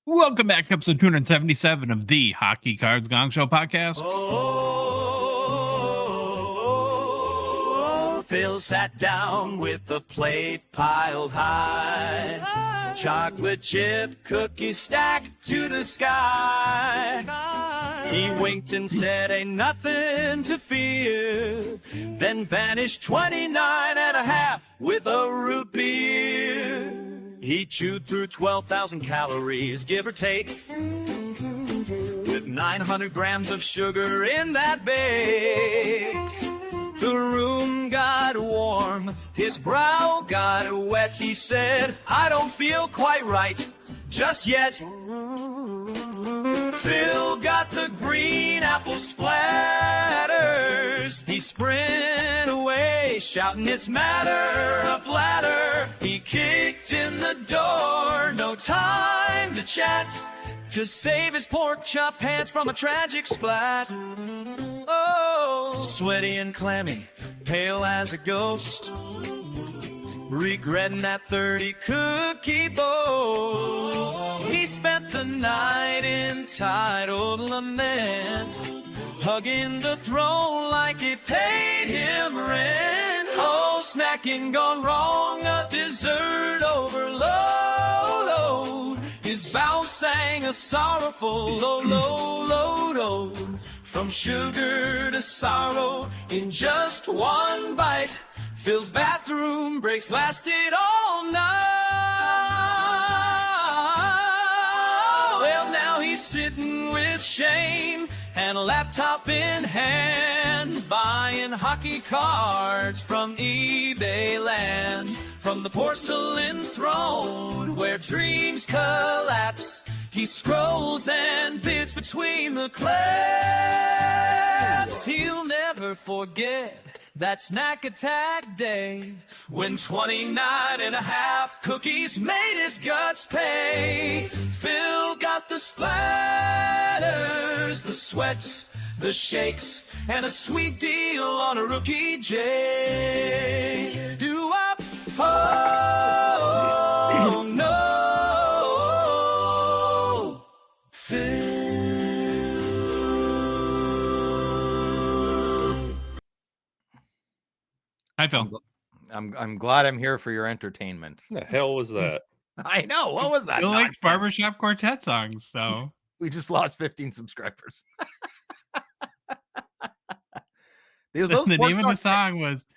Welcome back to episode 277 of the Hockey Cards Gongshow podcast. Oh, Phil sat down with the plate piled high. Chocolate chip cookies stacked to the sky. He winked and said, ain't nothing to fear. Then vanished 29 and a half with a root beer. He chewed through 12,000 calories, give or take, with 900 grams of sugar in that bake. The room got warm, his brow got wet. He said, I don't feel quite right just yet. Phil got the green apple splatters. He sprint away, shouting, it's matter up ladder. He kicked in the door, no time to chat, to save his pork chop pants from a tragic splat. Oh, sweaty and clammy, pale as a ghost, regretting that 30 cookie boast. He spent the night in titled lament, hugging the throne like it paid him rent. Oh, snacking gone wrong, a dessert overload. His bowels sang a sorrowful low, low, low, low. From sugar to sorrow in just one bite. Phil's bathroom breaks lasted all night. Well, now he's sitting with shame and a laptop in hand, buying hockey cards from eBay land. From the porcelain throne where dreams collapse, he scrolls and bids between the claps. He'll never forget that snack attack day when 29 and a half cookies made his guts pay. Phil got the splatters, the sweats, the shakes, and a sweet deal on a rookie J. Do-wop, oh, no, Phil. Hi, Phil. I'm glad I'm here for your entertainment. The hell was that? I know. What was that? Phil likes nonsense? barbershop quartet songs, so We just lost 15 subscribers. the name of the song was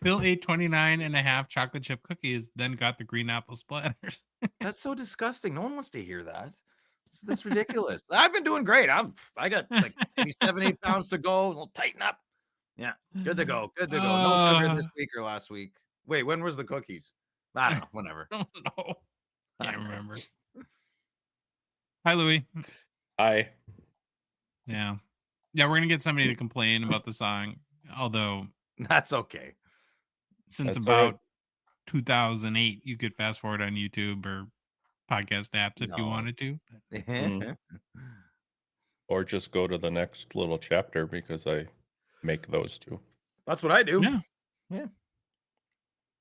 Phil ate 29 and a half chocolate chip cookies, then got the green apple splatters. That's so disgusting. No one wants to hear that. That's ridiculous. I've been doing great. I got like maybe 7-8 pounds to go. We'll tighten up. Yeah, good to go. Good to go. No sugar this week or last week. Wait, when was the cookies? I don't know. Whenever. I don't know. Can't remember. Hi, Louie. Hi. Yeah. Yeah, we're going to get somebody to complain about the song, although That's okay. since That's about all right. 2008, you could fast forward on YouTube or podcast apps if you No. wanted to. Or just go to the next little chapter because I make those too. That's what I do. Yeah.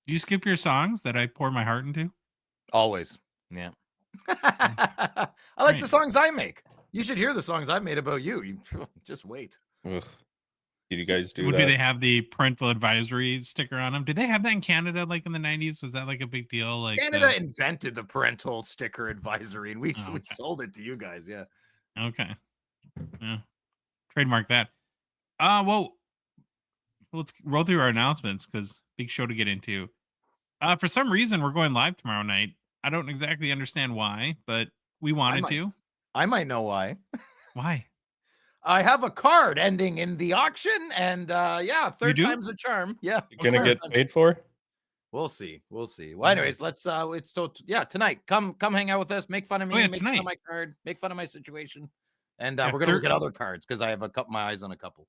Do you skip your songs that I pour my heart into? Always. Yeah. I like the Right. songs I make. You should hear the songs I've made about you. You just wait. Ugh. Did you guys do Would that? they have the parental advisory sticker on them? Did they have that in Canada like in the 90s? Was that like a big deal? Like Canada invented the parental sticker advisory, and we Oh, we okay. sold it to you guys. Yeah. Okay. Yeah. Trademark that. Well, let's roll through our announcements because big show to get into. For some reason, we're going live tomorrow night. I don't exactly understand why, but we wanted to. I might know why. Why? I have a card ending in the auction, and yeah, third do? time's a charm. Yeah. You gonna get paid for? We'll see. We'll see. Well, anyways, let's it's so yeah, tonight. Come hang out with us, make fun of me, yeah, make fun tonight. of my card, make fun of my situation. And Yeah, we're gonna look at other cards because I have my eyes on a couple.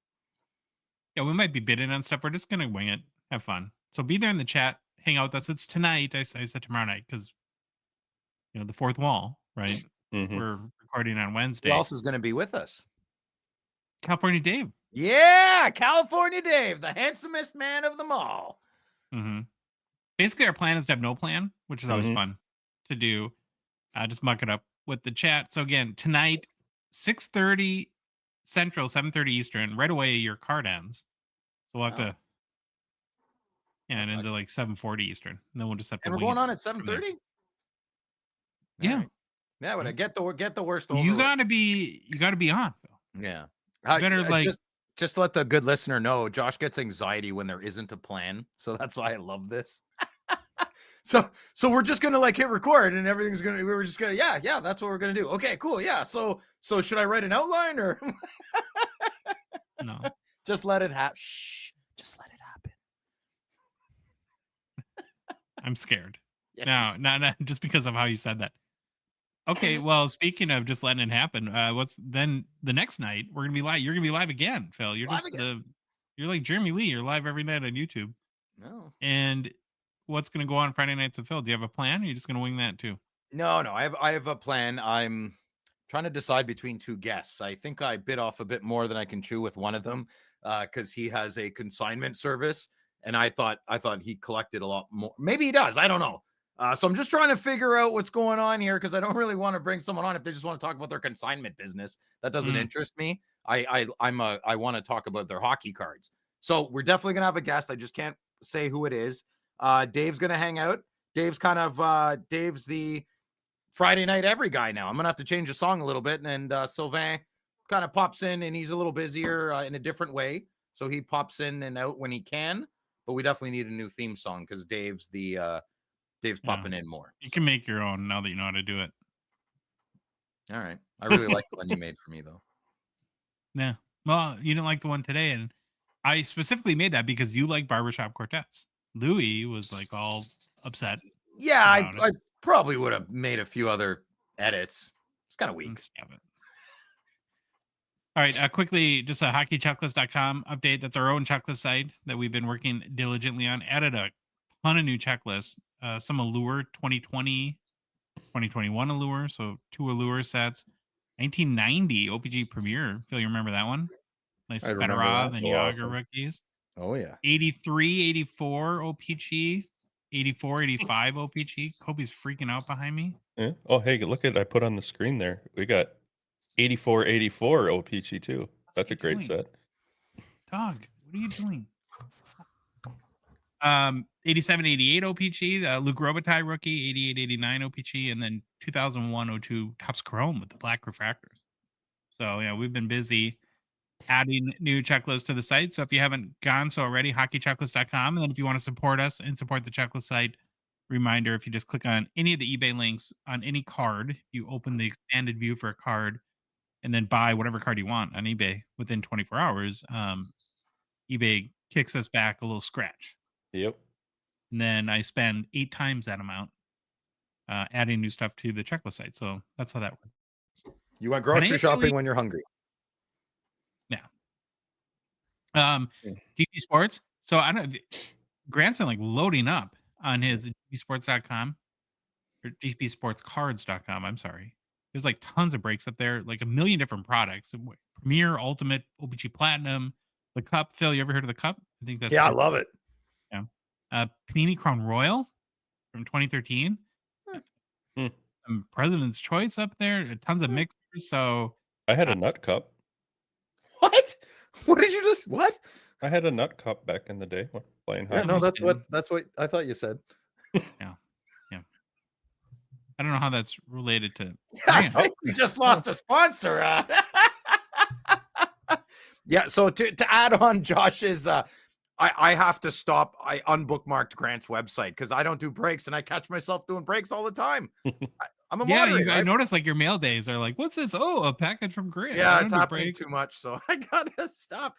Yeah, we might be bidding on stuff. We're just gonna wing it, have fun. So be there in the chat, hang out with us. It's tonight. I said tomorrow night because the fourth wall, right? Mhm. We're recording on Who Wednesday. else is gonna be with us? California Dave. Yeah, California Dave, the handsomest man of them all. Mm-hmm. Basically, our plan is to have no plan, which is always Mhm. fun to do. Just muck it up with the chat. So again, tonight, 6:30 Central, 7:30 Eastern. Right away, your card ends. So we'll have to. Yeah, it ends at like 7:40 Eastern. And then we'll just have to. And we're wing going it on at from there. 7:30. Yeah. Right. Yeah, but I get the worst over. You gotta be on, Phil. Yeah. You better like just let the good listener know. Josh gets anxiety when there isn't a plan, so that's why I love this. So we're just gonna like hit record and everything's gonna. We're just gonna yeah. That's what we're gonna do. Okay, cool. Yeah. So should I write an outline or no? Just let it happen. Shh. Just let it happen. I'm scared. Yeah. No, not just because of how you said that. Okay, well, speaking of just letting it happen, what's then the next night we're gonna be live. You're gonna be live again, Phil. You're Live just again. you're like Jeremy Lee. You're live every night on YouTube. No. And what's gonna go on Friday nights with Phil? Do you have a plan? Or are you just gonna wing that too? No. I have a plan. I'm trying to decide between two guests. I think I bit off a bit more than I can chew with one of them, because he has a consignment service, and I thought he collected a lot more. Maybe he does. I don't know. So I'm just trying to figure out what's going on here, because I don't really want to bring someone on if they just want to talk about their consignment business. That doesn't interest me. I want to talk about their hockey cards. So we're definitely gonna have a guest. I just can't say who it is. Dave's gonna hang out. Dave's the Friday night every guy now. I'm gonna have to change the song a little bit, and Sylvain kind of pops in, and he's a little busier in a different way, so he pops in and out when he can. But we definitely need a new theme song because Dave's popping in more. You can make your own now that you know how to do it. All right, I really like the one you made for me though. Yeah, well, you didn't like the one today, and I specifically made that because you like barbershop quartets. Louis was like all upset. Yeah, I probably would have made a few other edits. It's kind of weak. Stop it. All right, quickly, just a hockeychecklist.com update. That's our own checklist site that we've been working diligently on. Added a ton of new checklists. Some Allure 2020, 2021 Allure. So 2 Allure sets. 1990 O-Pee-Chee Premier. Phil, you remember that one? Nice Fedorov and Yager rookies. Oh, yeah. 83, 84 O-Pee-Chee. 84, 85 O-Pee-Chee. Kobe's freaking out behind me. Yeah. Oh, hey, look at I put on the screen there. We got 84, 84 O-Pee-Chee too. That's a great set. Dog, what are you doing? 87, 88 O-Pee-Chee, Luke Robitaille rookie, 88, 89 O-Pee-Chee, and then 2001-02 Topps Chrome with the black refractors. So, yeah, we've been busy adding new checklists to the site. So if you haven't gone so already, hockeychecklist.com. And then if you want to support us and support the checklist site, reminder, if you just click on any of the eBay links on any card, you open the expanded view for a card and then buy whatever card you want on eBay within 24 hours. eBay kicks us back a little scratch. Yep. And then I spend 8 times that amount adding new stuff to the checklist site. So that's how that works. You went grocery shopping when you're hungry. Yeah. GP Sports. So I don't. Grant's been like loading up on his gpsports.com or gpsportscards.com. I'm sorry. There's like tons of breaks up there, like a million different products. Premier, Ultimate, O-Pee-Chee Platinum, the Cup. Phil, you ever heard of the Cup? I think that's I love it. Yeah. Panini Crown Royal from 2013. President's Choice up there. Tons of mixers. So I had a nut cup. What? What did you just? What? I had a nut cup back in the day when playing hockey. Yeah, no, that's what I thought you said. Yeah. I don't know how that's related to. We just lost a sponsor. Yeah. So to add on Josh's, I have to stop. I unbookmarked Grant's website because I don't do breaks, and I catch myself doing breaks all the time. I'm a moderator. I noticed like your mail days are like, what's this? Oh, a package from Grant. Yeah, it's happening too much, so I gotta stop.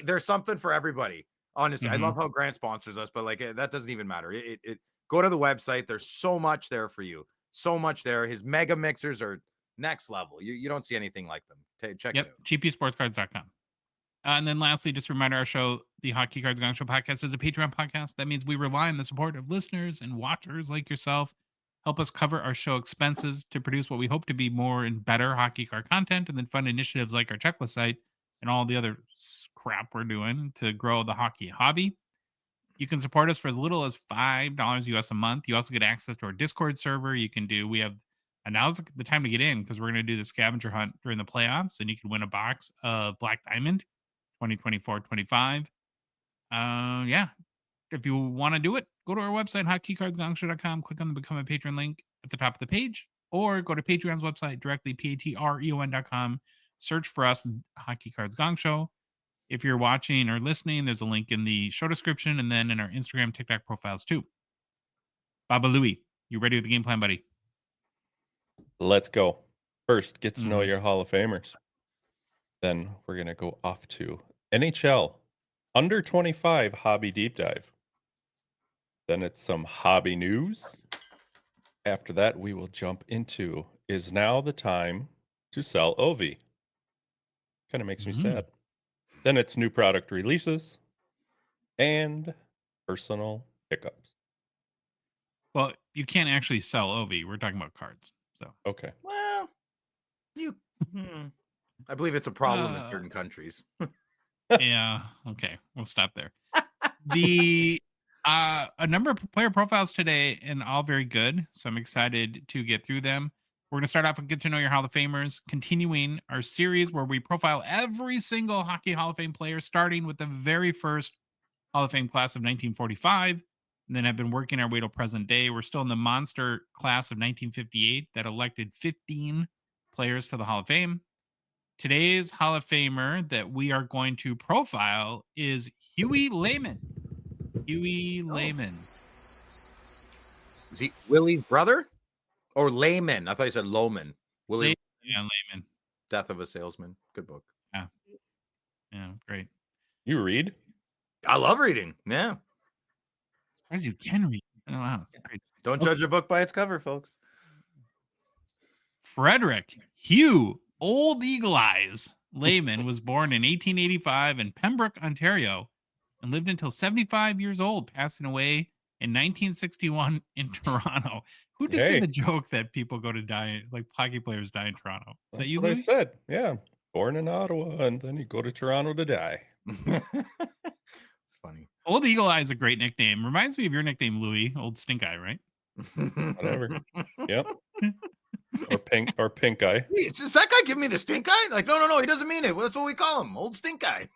There's something for everybody. Honestly, I love how Grant sponsors us, but like that doesn't even matter. It go to the website. There's so much there for you. So much there. His mega mixers are next level. You don't see anything like them. Check it out. gpsportscards.com. And then lastly, just a reminder, our show, the Hockey Cards Gongshow podcast, is a Patreon podcast. That means we rely on the support of listeners and watchers like yourself. Help us cover our show expenses to produce what we hope to be more and better hockey card content, and then fund initiatives like our checklist site and all the other crap we're doing to grow the hockey hobby. You can support us for as little as $5 US a month. You also get access to our Discord server. We have And now's the time to get in because we're going to do the scavenger hunt during the playoffs, and you can win a box of Black Diamond 2024-25. Yeah. If you want to do it, go to our website, hockeycardsgongshow.com, click on the Become a Patron link at the top of the page, or go to Patreon's website directly, patreon.com. Search for us, Hockey Cards Gong Show. If you're watching or listening, there's a link in the show description and then in our Instagram, TikTok profiles too. Baba Louie, you ready with the game plan, buddy? Let's go. First, get to know Mhm. your Hall of Famers. Then we're going to go off to NHL under 25 hobby deep dive. Then it's some hobby news. After that, we will jump into is now the time to sell Ovi. Kind of makes me sad. Then it's new product releases and personal pickups. Well, you can't actually sell Ovi. We're talking about cards. So Okay. Well, I believe it's a problem in certain countries. yeah, okay, we'll stop there. The a number of player profiles today, and all very good. So I'm excited to get through them. We're going to start off with Get to Know Your Hall of Famers, continuing our series where we profile every single Hockey Hall of Fame player, starting with the very first Hall of Fame class of 1945, and then have been working our way to present day. We're still in the monster class of 1958 that elected 15 players to the Hall of Fame. Today's Hall of Famer that we are going to profile is Hughie Lehman. Hughie Lehman. Is he Willie's brother or Layman? I thought you said Loman. Willie, Yeah, Lehman. Death of a Salesman. Good book. Yeah, great. You read? I love reading. Yeah. As you can read. Oh, wow. Great. Don't judge a book by its cover, folks. Frederick Hugh Old Eagle Eyes Lehman was born in 1885 in Pembroke, Ontario, and lived until 75 years old, passing away in 1961 in Toronto. Who just Hey. did the joke that people go to die, like hockey players die in Toronto? Is that That's you, what I Louis? said. Yeah. Born in Ottawa, and then you go to Toronto to die. It's funny. Old Eagle Eye is a great nickname. Reminds me of your nickname, Louis. Old Stink Eye, right? Whatever. Yep. Or pink eye. Hey, is that guy giving me the stink eye? Like, no, he doesn't mean it. Well, that's what we call him, old stink eye.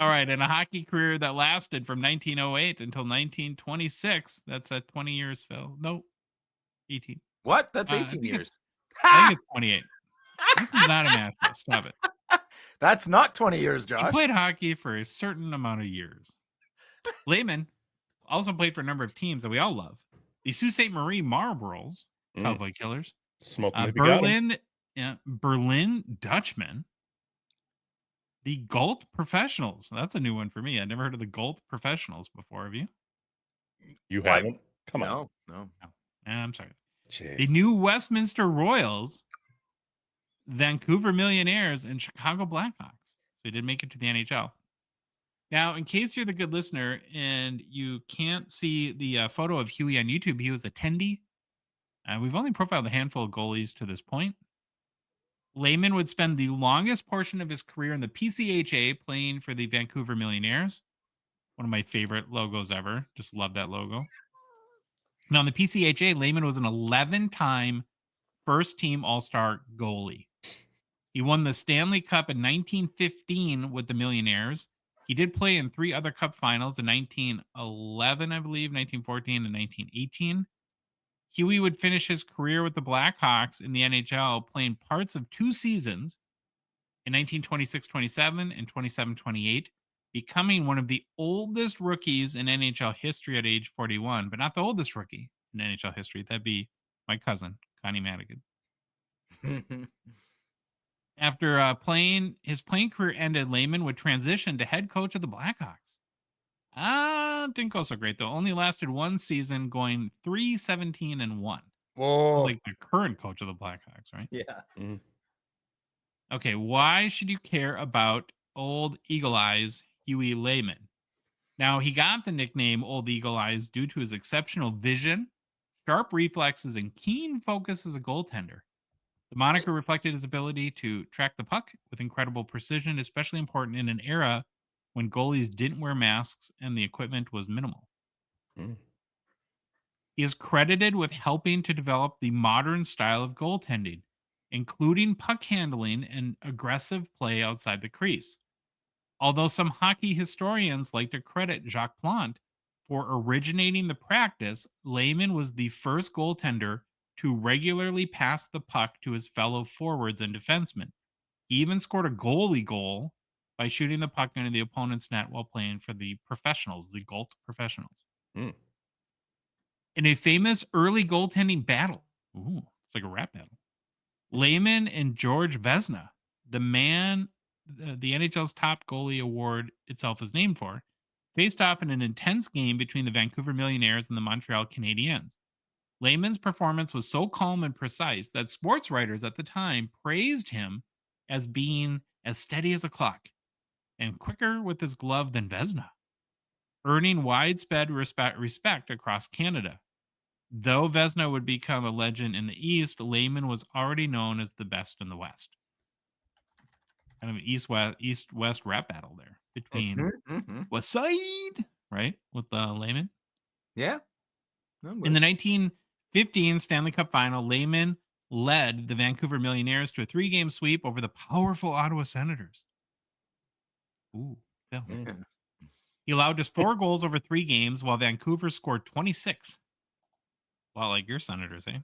All right, and a hockey career that lasted from 1908 until 1926. That's 20 years, Phil. No, 18. What? That's I 18 think years. I think it's 28. This is not a match. Though. Stop it. That's not 20 years, He Josh. played hockey for a certain amount of years. Lehman also played for a number of teams that we all love. The Sault Ste. Marie Marlboros, Cowboy Killers. Smoke maybe got him. Berlin Dutchmen. The Galt Professionals. That's a new one for me. I've never heard of the Galt Professionals before. Have you? You haven't? Come on. No. I'm sorry. Jeez. The New Westminster Royals, Vancouver Millionaires, and Chicago Blackhawks. So he did make it to the NHL. Now, in case you're the good listener and you can't see the photo of Hughie on YouTube, he was attendee. We've only profiled a handful of goalies to this point. Lehman would spend the longest portion of his career in the PCHA playing for the Vancouver Millionaires. One of my favorite logos ever. Just love that logo. Now, in the PCHA, Lehman was an 11-time first-team All-Star goalie. He won the Stanley Cup in 1915 with the Millionaires. He did play in 3 other Cup finals in 1911, I believe, 1914, and 1918. Hughie would finish his career with the Blackhawks in the NHL, playing parts of 2 seasons in 1926-27 and 27-28, becoming one of the oldest rookies in NHL history at age 41, but not the oldest rookie in NHL history. That'd be my cousin, Connie Madigan. After his playing career ended, Lehman would transition to head coach of the Blackhawks. Didn't go so great, though. Only lasted 1 season, going 3-17-1. Whoa. Like the current coach of the Blackhawks, right? Yeah. Okay, why should you care about Old Eagle Eyes Hughie Lehman? Now, he got the nickname Old Eagle Eyes due to his exceptional vision, sharp reflexes, and keen focus as a goaltender. The moniker reflected his ability to track the puck with incredible precision, especially important in an era when goalies didn't wear masks and the equipment was minimal. He He is credited with helping to develop the modern style of goaltending, including puck handling and aggressive play outside the crease. Although some hockey historians like to credit Jacques Plante for originating the practice, Lehman was the first goaltender to regularly pass the puck to his fellow forwards and defensemen. He even scored a goalie goal by shooting the puck into the opponent's net while playing for the professionals, the Galt professionals. Mm. In a famous early goaltending battle, it's like a rap battle, Lehman and George Vezina, the NHL's top goalie award itself is named for, faced off in an intense game between the Vancouver Millionaires and the Montreal Canadiens. Lehman's performance was so calm and precise that sports writers at the time praised him as being as steady as a clock and quicker with his glove than Vezina, earning widespread respect across Canada. Though Vezina would become a legend in the East, Lehman was already known as the best in the West. Kind of an East-West rap battle there between West Side, right, with Lehman. Yeah. In the 1915 Stanley Cup Final, Lehman led the Vancouver Millionaires to a 3-game sweep over the powerful Ottawa Senators. Ooh, Phil. Mm. He allowed just 4 goals over 3 games, while Vancouver scored 26. Well, like your Senators, eh?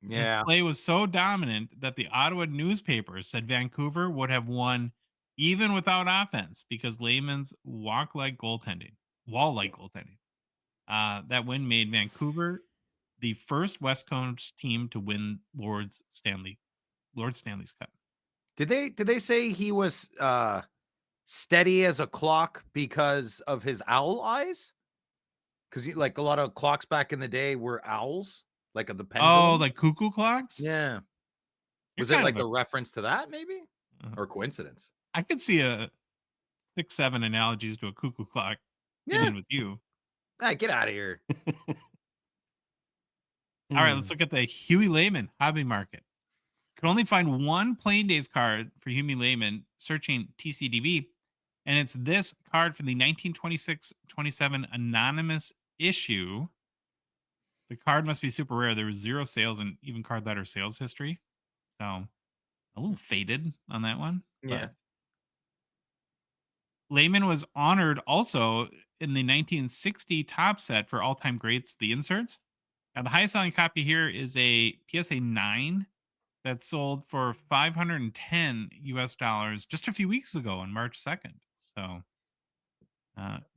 Yeah. His play was so dominant that the Ottawa newspapers said Vancouver would have won even without offense because Lehman's wall-like goaltending. That win made Vancouver the first West Coast team to win Lord Stanley's Cup. Did they say he was steady as a clock because of his owl eyes? Because like a lot of clocks back in the day were owls, like of the pendulum. Oh, like cuckoo clocks? Yeah. You're Was it kind like of a reference to that, maybe, Uh-huh. or coincidence? I could see a 6-7 analogies to a cuckoo clock Yeah. in with you. Hey, get out of here. All right, let's look at the Hughie Lehman hobby market. Could only find one Playing Days card for Hughie Lehman searching TCDB, and it's this card from the 1926-27 anonymous issue. The card must be super rare. There was 0 sales and even card letter sales history. So a little faded on that one. Yeah. Lehman was honored also in the 1960 top set for all-time greats, the inserts. Now, the highest selling copy here is a PSA 9 that sold for $510 US just a few weeks ago on March 2nd. So,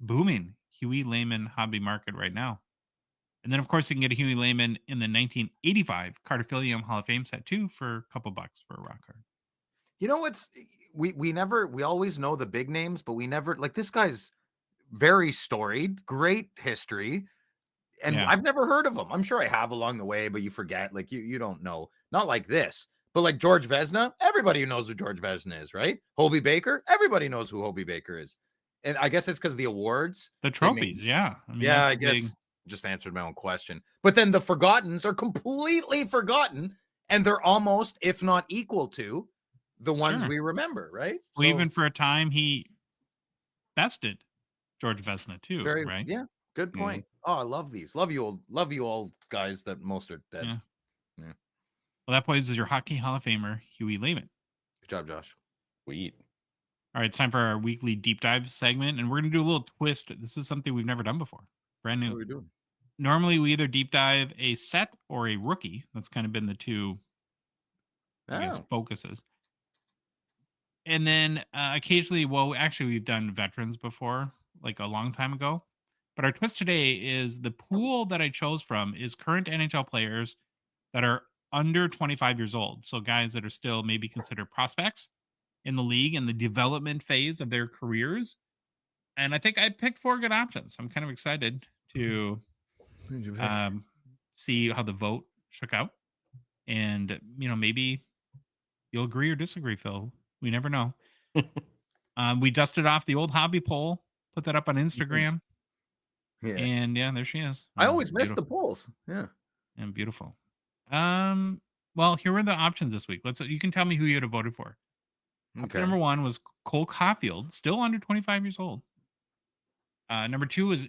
booming Hughie Lehman hobby market right now. And then, of course, you can get a Hughie Lehman in the 1985 Cardophilium Hall of Fame set too for a couple bucks for a rock card. You know what's we always know the big names, but we never, like, this guy's very storied, great history, and Yeah. I've never heard of him. I'm sure I have along the way, but you forget, like, you don't know. Not like this, but like George Vezina, everybody knows who George Vezina is, right? Hobie Baker, everybody knows who Hobie Baker is, and I guess it's because the awards, The trophies, yeah. I mean, yeah, that's I a guess big- just answered my own question. But then the forgottens are completely forgotten, and they're almost, if not equal to, the ones Sure. we remember, right? Well, even for a time, he bested George Vezina too, very, right? yeah, good point. Oh, I love these. Love you old guys that most are dead. Yeah. Yeah. Well, that plays as your Hockey Hall of Famer, Hughie Lehman. Good job, Josh. Sweet. All right, it's time for our weekly deep dive segment, and we're going to do a little twist. This is something we've never done before. Brand What new. are we doing? Normally, we either deep dive a set or a rookie. That's kind of been the two, I guess, Oh, focuses. And then occasionally, well, actually, we've done veterans before, like a long time ago. But our twist today is the pool that I chose from is current NHL players that are under 25 years old. So guys that are still maybe considered prospects in the league in the development phase of their careers. And I think I picked 4 good options. I'm kind of excited to see how the vote shook out. And, maybe you'll agree or disagree, Phil. We never know. We dusted off the old hobby poll, put that up on Instagram. yeah. And yeah, there she is. I always miss the Beautiful. polls. Yeah. And beautiful. Well, here were the options this week. You can tell me who you'd have voted for. Option Okay. number 1 was Cole Caufield, still under 25 years old. Number 2 is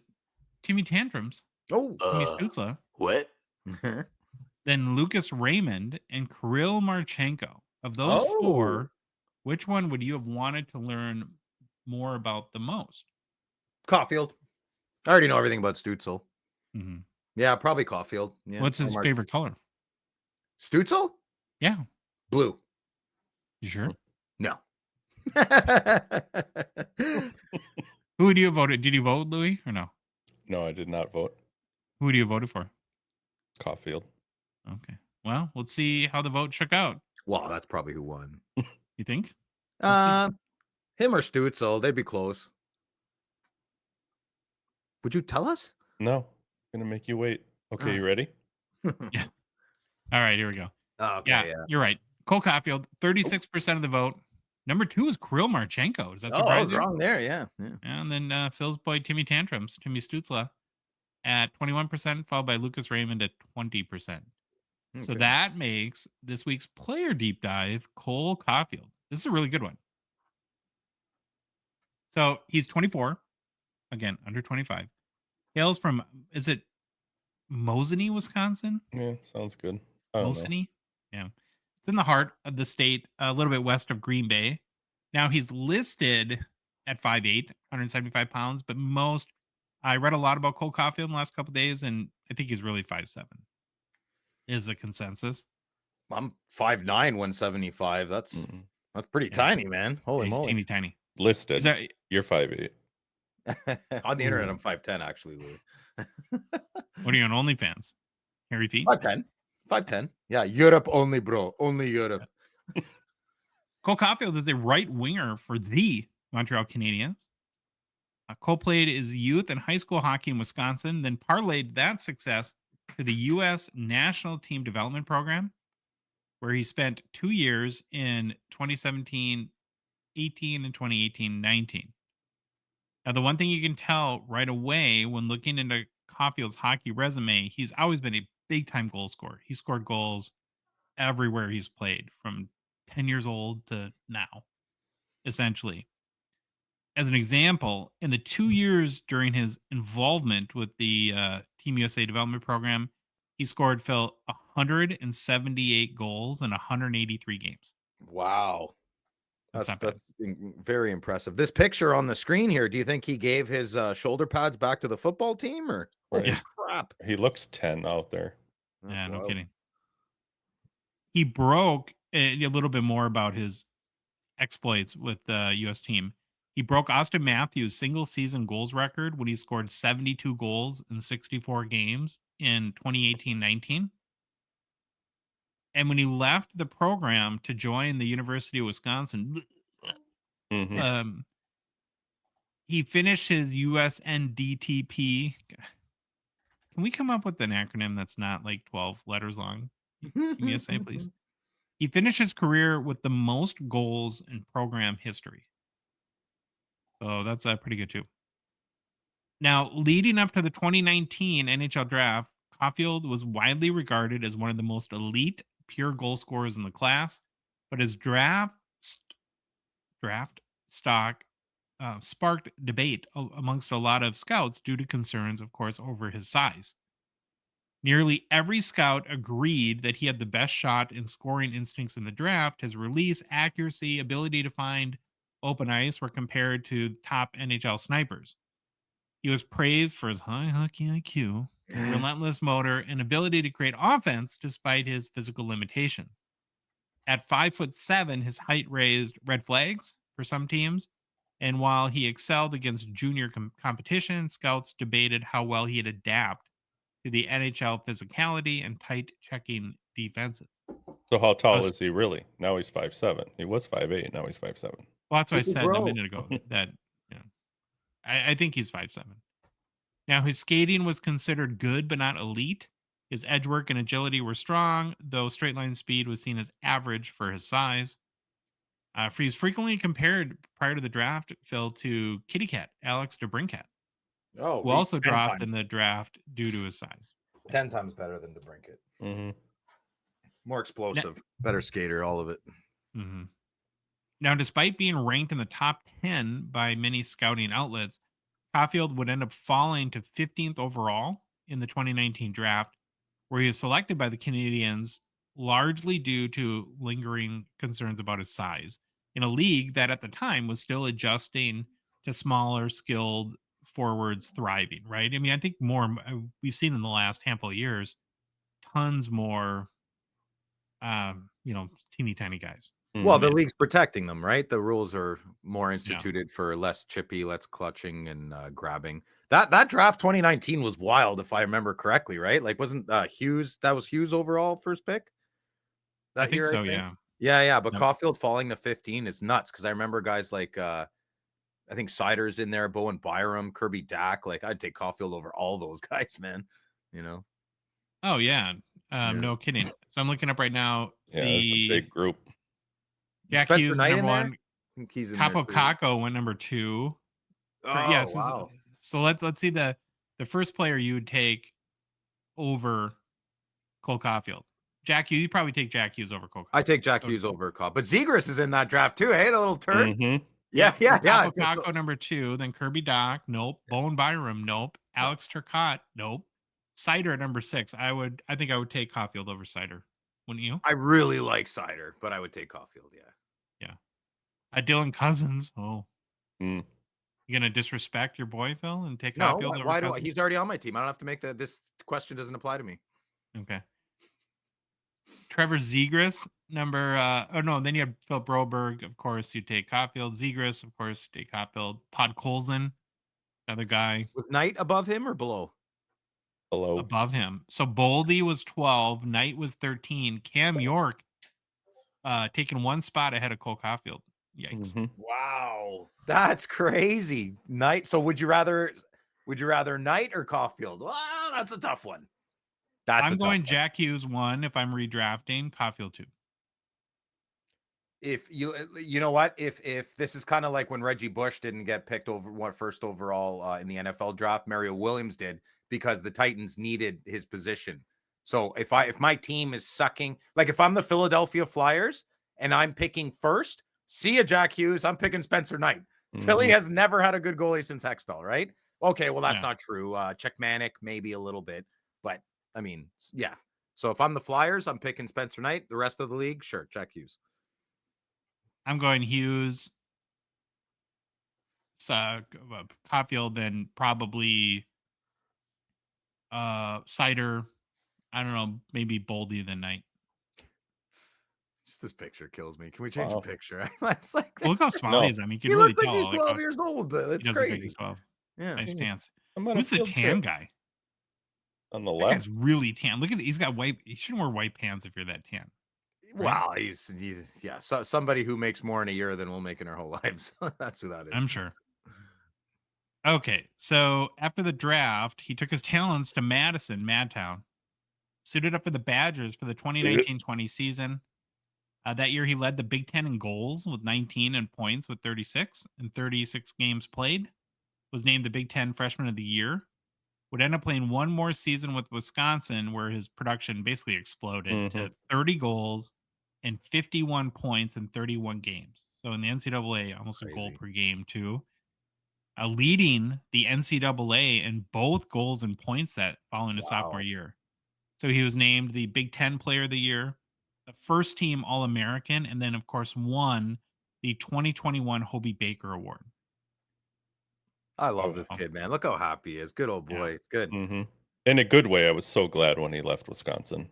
Timmy Tantrums, Oh. Timmy Stützle, What? then Lucas Raymond, and Kirill Marchenko. Of those Oh. four, which one would you have wanted to learn more about the most? Caufield. I already know everything about Stützle. Mhm. Yeah, probably Caufield. Yeah. What's his favorite color? Stützle? Yeah. Blue. You sure? No. Who would you have voted? Did you vote, Louis, or no? No, I did not vote. Who would you have voted for? Caufield. Okay. Well, let's see how the vote shook out. Well, that's probably who won. You think? Let's see. Him or Stützle, they'd be close. Would you tell us? No, gonna make you wait. Okay, Ah. you ready? Yeah. All right, here we go. Okay, Yeah, yeah. you're right. Cole Caufield, 36% of the vote. Number 2 is Kirill Marchenko. Does that I surprise was you? wrong there. Yeah. And then Phil's boy Timmy Tantrums, Timmy Stützle, at 21%, followed by Lucas Raymond at 20%. So Okay. that makes this week's player deep dive Cole Caufield. This is a really good one. So he's 24, again, under 25. Hails from, is it Mosinee, Wisconsin? Yeah, sounds good. I don't know. Mosinee? Yeah. It's in the heart of the state, a little bit west of Green Bay. Now he's listed at 5'8", 175 pounds, but I read a lot about Cole Caufield in the last couple of days, and I think he's really 5'7", is the consensus. I'm 5'9", 175. That's pretty Yeah. tiny, man. Holy He's moly. teeny tiny. Listed. Is that, You're 5'8". On the internet, I'm 5'10", actually, Louis. what are you on OnlyFans? Hairy feet? 5'10". 5'10". Yeah, Europe only, bro. Only Europe. Cole Caufield is a right winger for the Montreal Canadiens. Cole played his youth and high school hockey in Wisconsin, then parlayed that success to the U.S. National Team Development Program, where he spent 2 years in 2017-18 and 2018-19. Now, the one thing you can tell right away when looking into Caufield's hockey resume, he's always been a big-time goal scorer. He scored goals everywhere he's played, from 10 years old to now, essentially. As an example, in the 2 years during his involvement with the Team USA development program, he scored, Phil, 178 goals in 183 games. Wow. That's not bad. That's very impressive. This picture on the screen here, do you think he gave his shoulder pads back to the football team, or Right. holy crap? He looks 10 out there. That's Yeah, no wild. kidding. He broke a little bit more about his exploits with the U.S. team. He broke Austin Matthews' single season goals record when he scored 72 goals in 64 games in 2018-19. And when he left the program to join the University of Wisconsin, Mhm. he finished his USNDTP. Can we come up with an acronym that's not like 12 letters long? Give me a say, please. He finished his career with the most goals in program history. So that's pretty good, too. Now, leading up to the 2019 NHL Draft, Caufield was widely regarded as one of the most elite pure goal scorers in the class, but his draft stock sparked debate amongst a lot of scouts due to concerns, of course, over his size. Nearly every scout agreed that he had the best shot and scoring instincts in the draft. His release, accuracy, ability to find open ice were compared to top NHL snipers. He was praised for his high hockey IQ, relentless motor, and ability to create offense despite his physical limitations. At 5'7", his height raised red flags for some teams. And while he excelled against junior competition, scouts debated how well he'd adapt to the NHL physicality and tight checking defenses. So how tall is he really? Now he's 5'7". He was 5'8". Now he's 5'7". Well, that's what I People said a grow. minute ago. That I think he's 5'7". Now, his skating was considered good but not elite. His edge work and agility were strong, though straight line speed was seen as average for his size. He was frequently compared prior to the draft, Phil, to Kitty Cat, Alex DeBrincat, Oh, who also dropped in the draft due to his size. 10 times better than DeBrincat. Mm-hmm. More explosive, better skater, all of it. Mm-hmm. Now, despite being ranked in the top 10 by many scouting outlets, Caufield would end up falling to 15th overall in the 2019 draft, where he was selected by the Canadiens largely due to lingering concerns about his size in a league that at the time was still adjusting to smaller, skilled forwards thriving, right? I mean, I think we've seen in the last handful of years, tons more, teeny tiny guys. Well, the Mhm. league's protecting them, right? The rules are more Yeah. instituted for less chippy, less clutching and grabbing. That draft 2019 was wild, if I remember correctly, right? Like, wasn't Hughes? That was Hughes overall first pick I that think year. so. I think. Yeah. Yeah. But Yep. Caufield falling to 15 is nuts because I remember guys like I think Sider's in there, Bowen Byram, Kirby Dack. Like, I'd take Caufield over all those guys, man. You know. Oh yeah. Yeah. No kidding. So I'm looking up right now. Yeah, it's a The big group. Jack Spencer Hughes is Knight number in there? I one. think he's in there Capo too. Caco went number 2. Yeah. Oh, wow. So let's see the first player you would take over Cole Caufield. Jack Hughes. You probably take Jack Hughes over Cole Caufield. I take Jack Hughes over Caufield. But Zegras is in that draft too, hey? The little turd. Mhm. Yeah. Capo Caco number 2. Then Kirby Doc. Nope. Bowen Byram. Nope. No. Alex Turcotte. Nope. Cider at number 6. I think I would take Caufield over Cider. Wouldn't you? I really like Cider, but I would take Caufield, yeah. Dylan Cousins. Oh. Mm. You gonna disrespect your boy, Phil, and take No, Caufield over why do I? Cousins? He's already on my team. I don't have to make that. This question doesn't apply to me. Okay. Trevor Zegras, then you have Philip Broberg, of course, you take Caufield. Zegras, of course, you take Caufield. Podkolzin, another guy Was Knight above him or below? Hello. above him. So Boldy was 12, Knight was 13, Cam York taking one spot ahead of Cole Caufield. Yikes. Mhm. Wow, that's crazy. Knight. So would you rather Knight or Caufield? Well, that's a tough one. I'm going Jack Hughes 1 if I'm redrafting, Caufield 2. If you know what, if this is kind of like when Reggie Bush didn't get picked over first overall in the NFL draft, Mario Williams did because the Titans needed his position. So if my team is sucking, like if I'm the Philadelphia Flyers and I'm picking first, see ya, Jack Hughes. I'm picking Spencer Knight. Philly has never had a good goalie since Hextall, right? Okay, well that's not true. Czechmanic maybe a little bit, but I mean, yeah. So if I'm the Flyers, I'm picking Spencer Knight. The rest of the league, sure, Jack Hughes. I'm going Hughes, Caufield, then probably Cider. I don't know, maybe Boldy then Knight. Just this picture kills me. Can we change the Wow. picture? It's like Look how small he is. I mean, you can really looks like tell. he's like, 12 years old. That's he does look like crazy. he's 12. Yeah. Nice pants. I'm on Who's a the field tan trip. guy? On the That left? guy's really tan. Look at it. He's got white. You shouldn't wear white pants if you're that tan. Wow, so somebody who makes more in a year than we'll make in our whole lives. That's who that is. I'm sure. Okay, so after the draft, he took his talents to Madtown, suited up for the Badgers for the 2019-20 season. That year, he led the Big Ten in goals with 19 and points with 36 and 36 games played. Was named the Big Ten Freshman of the Year. Would end up playing one more season with Wisconsin, where his production basically exploded to 30 goals and 51 points in 31 games. So in the NCAA, almost a goal per game too. Leading the NCAA in both goals and points that following his sophomore year. So he was named the Big Ten Player of the Year, the first team All-American, and then, of course, won the 2021 Hobie Baker Award. I love this kid, man. Look how happy he is. Good old boy. It's good. Mm-hmm. In a good way. I was so glad when he left Wisconsin.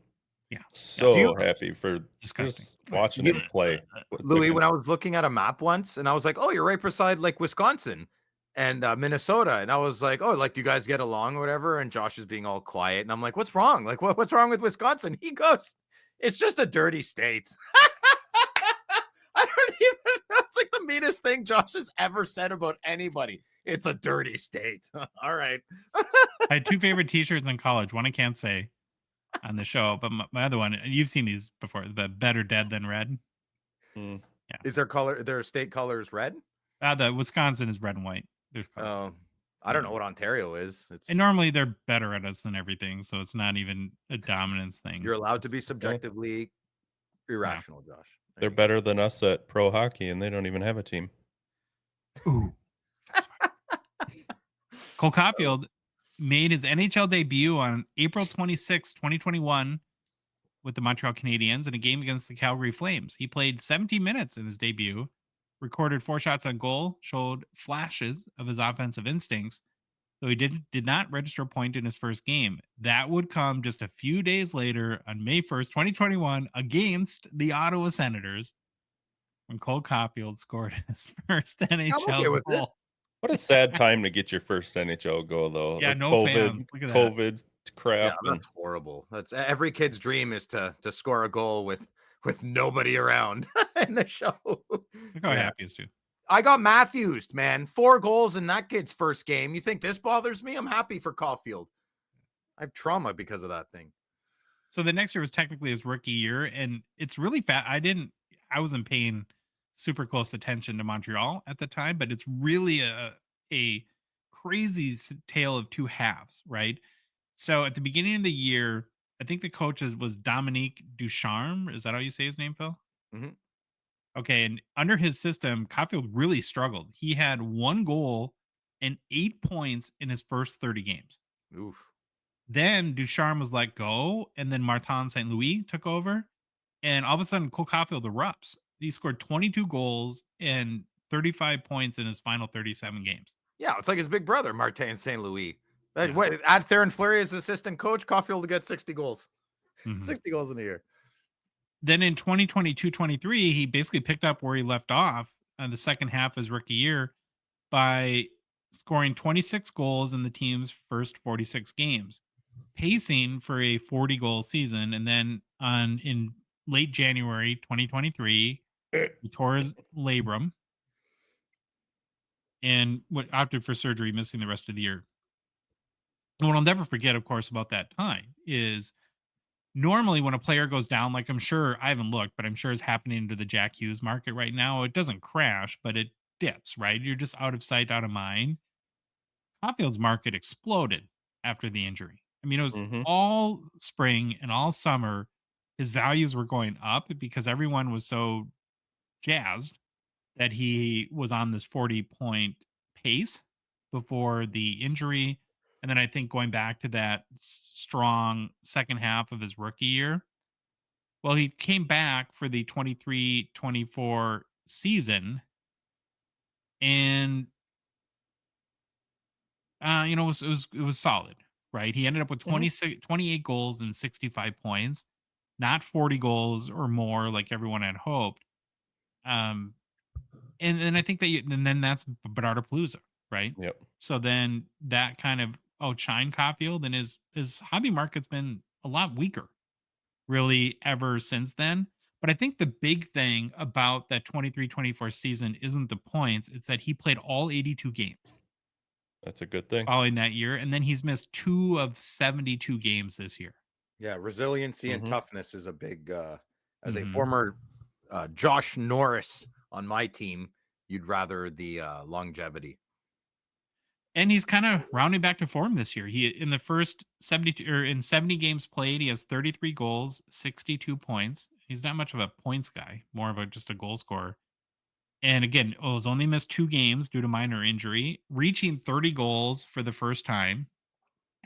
Yeah. So happy for disgusting just watching him play. Louis, when I was looking at a map once and I was like, oh, you're right beside like Wisconsin and Minnesota. And I was like, oh, like, do you guys get along or whatever? And Josh is being all quiet. And I'm like, what's wrong? Like, what's wrong with Wisconsin? He goes, it's just a dirty state. I don't even know. It's like the meanest thing Josh has ever said about anybody. It's a dirty state. All right. I had two favorite t-shirts in college. One I can't say on the show, but my other one, you've seen these before, but Better Dead Than Red. Yeah. Is their state colors red? The Wisconsin is red and white. I don't know what Ontario is. And normally they're better at us than everything, so it's not even a dominance thing. You're allowed to be subjectively irrational, Josh. They're better than us at pro hockey, and they don't even have a team. Ooh. Cole Caufield made his NHL debut on April 26, 2021 with the Montreal Canadiens in a game against the Calgary Flames. He played 17 minutes in his debut, recorded 4 shots on goal, showed flashes of his offensive instincts, though he did not register a point in his first game. That would come just a few days later on May 1st, 2021 against the Ottawa Senators when Cole Caufield scored his first I'm okay with NHL it. goal. What a sad time to get your first NHL goal, though. Yeah, The no fans. Look at that. COVID crap. Yeah, that's horrible. That's every kid's dream is to score a goal with nobody around in the show. Look how Yeah. happy he is too. I got Matthews, man. 4 goals in that kid's first game. You think this bothers me? I'm happy for Caufield. I have trauma because of that thing. So the next year was technically his rookie year, and it's really fat. I wasn't paying super close attention to Montreal at the time, but it's really a crazy tale of two halves, right? So at the beginning of the year, I think the coach was Dominique Ducharme. Is that how you say his name, Phil? Mhm. Okay, and under his system, Caufield really struggled. He had 1 goal and 8 points in his first 30 games. Oof. Then Ducharme was let go, and then Martin St. Louis took over, and all of a sudden, Cole Caufield erupts. He scored 22 goals and 35 points in his final 37 games. Yeah, it's like his big brother, Martin St. Louis. Yeah. What, add Theron Fleury as assistant coach, Caufield to get 60 goals. Mhm. 60 goals in a year. Then in 2022-23, he basically picked up where he left off in the second half of his rookie year by scoring 26 goals in the team's first 46 games, pacing for a 40-goal season. And then in late January 2023, he tore his labrum and opted for surgery, missing the rest of the year. And what I'll never forget, of course, about that time is normally when a player goes down, like I'm sure I haven't looked, but I'm sure it's happening to the Jack Hughes market right now. It doesn't crash, but it dips, right? You're just out of sight, out of mind. Caufield's market exploded after the injury. I mean, it was Mhm. all spring and all summer. His values were going up because everyone was so jazzed that he was on this 40-point pace before the injury. And then I think going back to that strong second half of his rookie year, well, he came back for the 23-24 season and it was solid, right? He ended up with Mhm. 28 goals and 65 points, not 40 goals or more like everyone had hoped. Um, and I think and then that's Bernardo-Palooza, right? Yep. So then that kind of outshine Caulfield, and his hobby market's been a lot weaker, really, ever since then. But I think the big thing about that 23-24 season isn't the points; it's that he played all 82 games That's a good thing. following that year, and then he's missed 2 of 72 games this year. Yeah, resiliency and Mhm. toughness is a big as a Mhm. former Josh Norris on my team, you'd rather the longevity. And he's kind of rounding back to form this year. He in the first 72 or in 70 games played, he has 33 goals, 62 points. He's not much of a points guy, more of just a goal scorer. And again, has only missed 2 games due to minor injury, reaching 30 goals for the first time.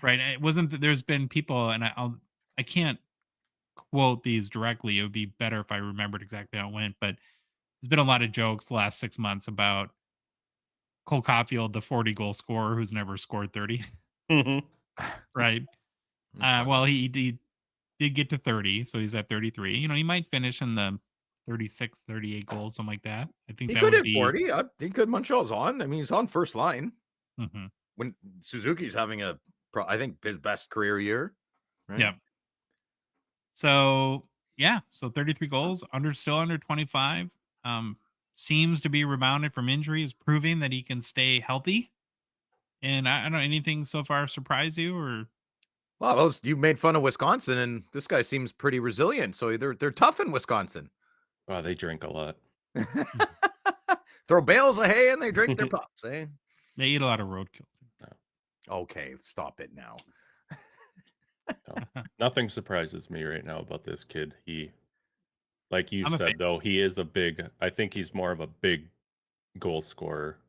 Right? It wasn't that there's been people, and I can't quote these directly. It would be better if I remembered exactly how it went, but there's been a lot of jokes the last 6 months about Cole Caulfield, the 40 goal scorer who's never scored 30, Mhm. right? That's funny. Well, he did get to 30, so he's at 33. He might finish in the 36, 38 goals, something like that. I think He that could would hit be 40. He could. Montreal's on. I mean, he's on first line mhm. when Suzuki's having I think his best career year. Right? Yeah. So, yeah, so 33 goals, still under 25. Um, Seems to be rebounded from injuries, proving that he can stay healthy. And I don't know, anything so far surprise you or Well, you made fun of Wisconsin, and this guy seems pretty resilient. So they're tough in Wisconsin. Wow, they drink a lot. Throw bales of hay and they drink their pups, eh? they eat a lot of roadkill. Okay, stop it now. No. Nothing surprises me right now about this kid. He, like you I'm a fan. said, though, he is I think he's more of a big goal scorer.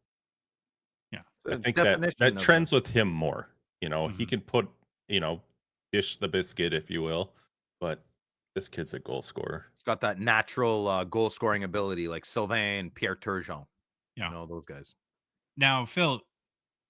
Yeah. I think Definition that of trends with him more. You know, he Mhm. can put, dish the biscuit, if you will, but this kid's a goal scorer. He's got that natural goal scoring ability, like Sylvain, Pierre Turgeon, Yeah. those guys. Now, Phil,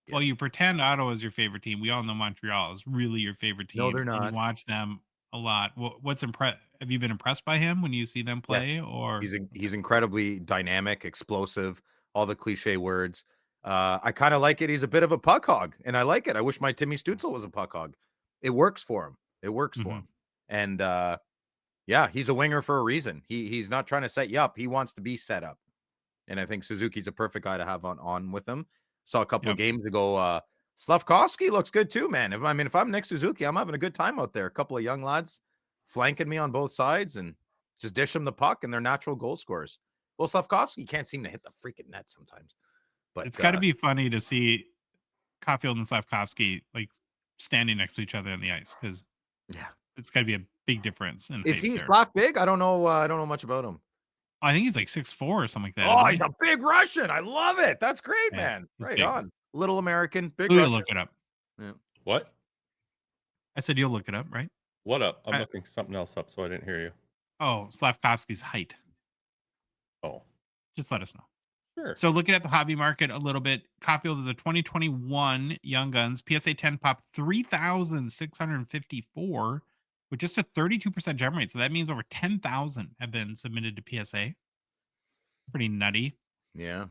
while Yes. you pretend Ottawa is your favorite team, we all know Montreal is really your favorite No, team, they're and you not. watch them a lot. What's impressed? Have you been impressed by him when you see them play? Yes. Or He's incredibly dynamic, explosive, all the cliche words. I kind of like it. He's a bit of a puck hog, and I like it. I wish my Timmy Stutzel was a puck hog. It works for him. It works for Mhm. him. And yeah, he's a winger for a reason. He's not trying to set you up. He wants to be set up. And I think Suzuki's a perfect guy to have on with him. Saw a couple of Yep. games ago. Slavkovsky looks good too, man. If I'm Nick Suzuki, I'm having a good time out there. A couple of young lads flanking me on both sides and just dish them the puck, and they're natural goal scorers. Well, Slavkovsky can't seem to hit the freaking net sometimes. But It's got to be funny to see Caufield and Slavkovsky like standing next to each other on the ice, because yeah, it's got to be a big difference in is height he there. Slav big? I don't know. I don't know much about him. I think he's like 6'4" or something like that, Oh, isn't he's he? a big Russian. I love it. That's great, Yeah, man. he's Right big. on. Little American, big You'll Russian. look it up. Yeah. What? I said you'll look it up, right? What up? I'm I- looking something else up, so I didn't hear you. Oh, Slavkovsky's height. Oh, Just let us know. sure. So looking at the hobby market a little bit, Caufield is a 2021 Young Guns PSA 10 pop 3,654 with just a 32% gem rate. So that means over 10,000 have been submitted to PSA. Pretty nutty. Yeah.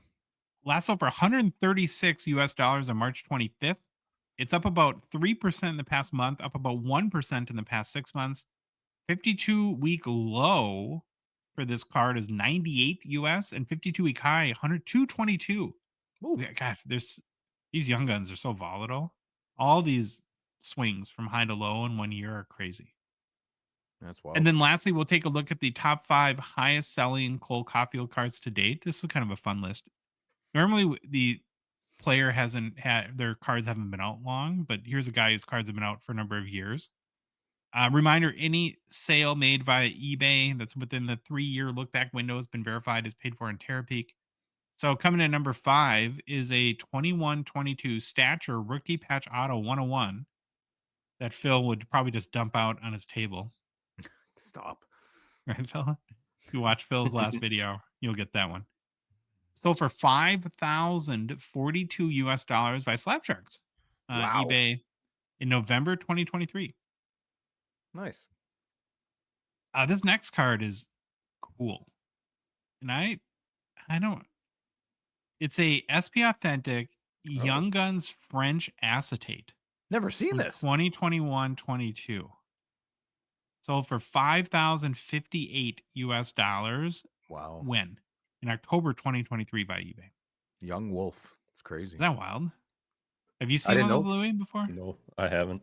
Last sold for $136 on March 25th. It's up about 3% in the past month, up about 1% in the past 6 months. 52-week low for this card is 98 US, and 52-week high 222. Ooh, Gosh, these Young Guns are so volatile. All these swings from high to low in 1 year are crazy. that's wild. And then lastly, we'll take a look at the top 5 highest selling Cole Caufield cards to date. This is kind of a fun list. Normally, the player hasn't had their cards haven't been out long, but here's a guy whose cards have been out for a number of years. Reminder: any sale made via eBay that's within the 3-year look back window has been verified as paid for in Terapeak. So coming in number 5 is a 21-22 stature rookie patch auto 101 that Phil would probably just dump out on his table. Stop. Right, Phil? If you watch Phil's last video, you'll get that one. Sold for $5,042 by Slap Sharks, Wow. eBay in November 2023. Nice. This next card is cool, and I don't. It's a SP Authentic Young Guns French Acetate Never seen from this. 2021-22. Sold for $5,058 Wow. when? In October 2023 by eBay. Young Wolf. It's crazy. Is that wild? Have you I seen didn't one of know. Louis before? No, I haven't.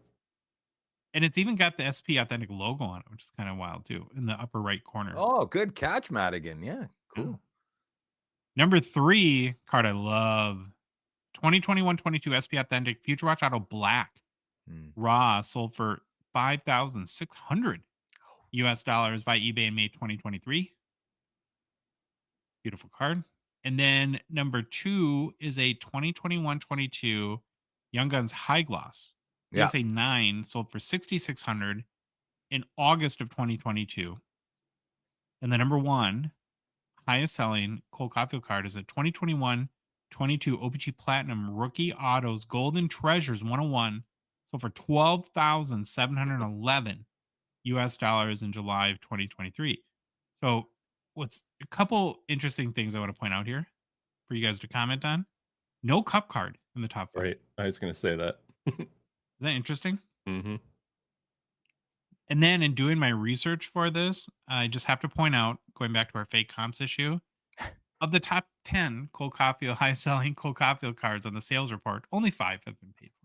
And it's even got the SP Authentic logo on it, which is kind of wild too, in the upper right corner. Oh, good catch, Madigan. Yeah, cool. Yeah. Number 3 card I love. 2021-22 SP Authentic Future Watch Auto Black. Raw sold for $5,600 by eBay in May 2023. Beautiful card. And then number 2 is a 2021-22 Young Guns High Gloss. Yeah. PSA 9 sold for $6,600 in August of 2022. And the number 1 highest selling Cole Caufield card is a 2021-22 O-Pee-Chee Platinum Rookie Autos Golden Treasures 101. Sold for $12,711 in July of 2023. So what's a couple interesting things I want to point out here for you guys to comment on. No cup card in the top 5. Right. I was going to say that. Is that interesting? Mm-hmm. And then in doing my research for this, I just have to point out, going back to our fake comps issue, of the top 10 Cole Caufield high selling Cole Caufield cards on the sales report, only 5 have been paid for.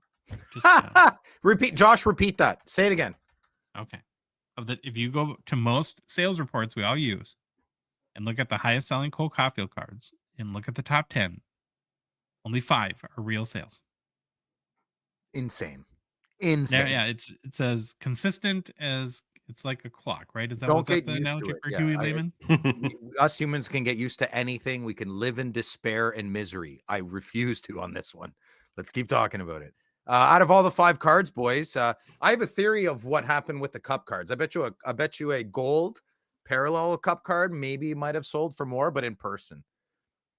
Just, repeat, Josh. Repeat that. Say it again. okay. If you go to most sales reports we all use and look at the highest selling Cole Caufield cards and look at the top 10, only 5 are real sales. Insane. Yeah, it says consistent as it's like a clock, right? Is that Don't get the used to analogy it. for Yeah, Hughie Lehman? Us humans can get used to anything. We can live in despair and misery. I refuse to on this one. Let's keep talking about it. Out of all the 5 cards, boys, I have a theory of what happened with the cup cards. I bet you a gold parallel cup card maybe might have sold for more, but in person.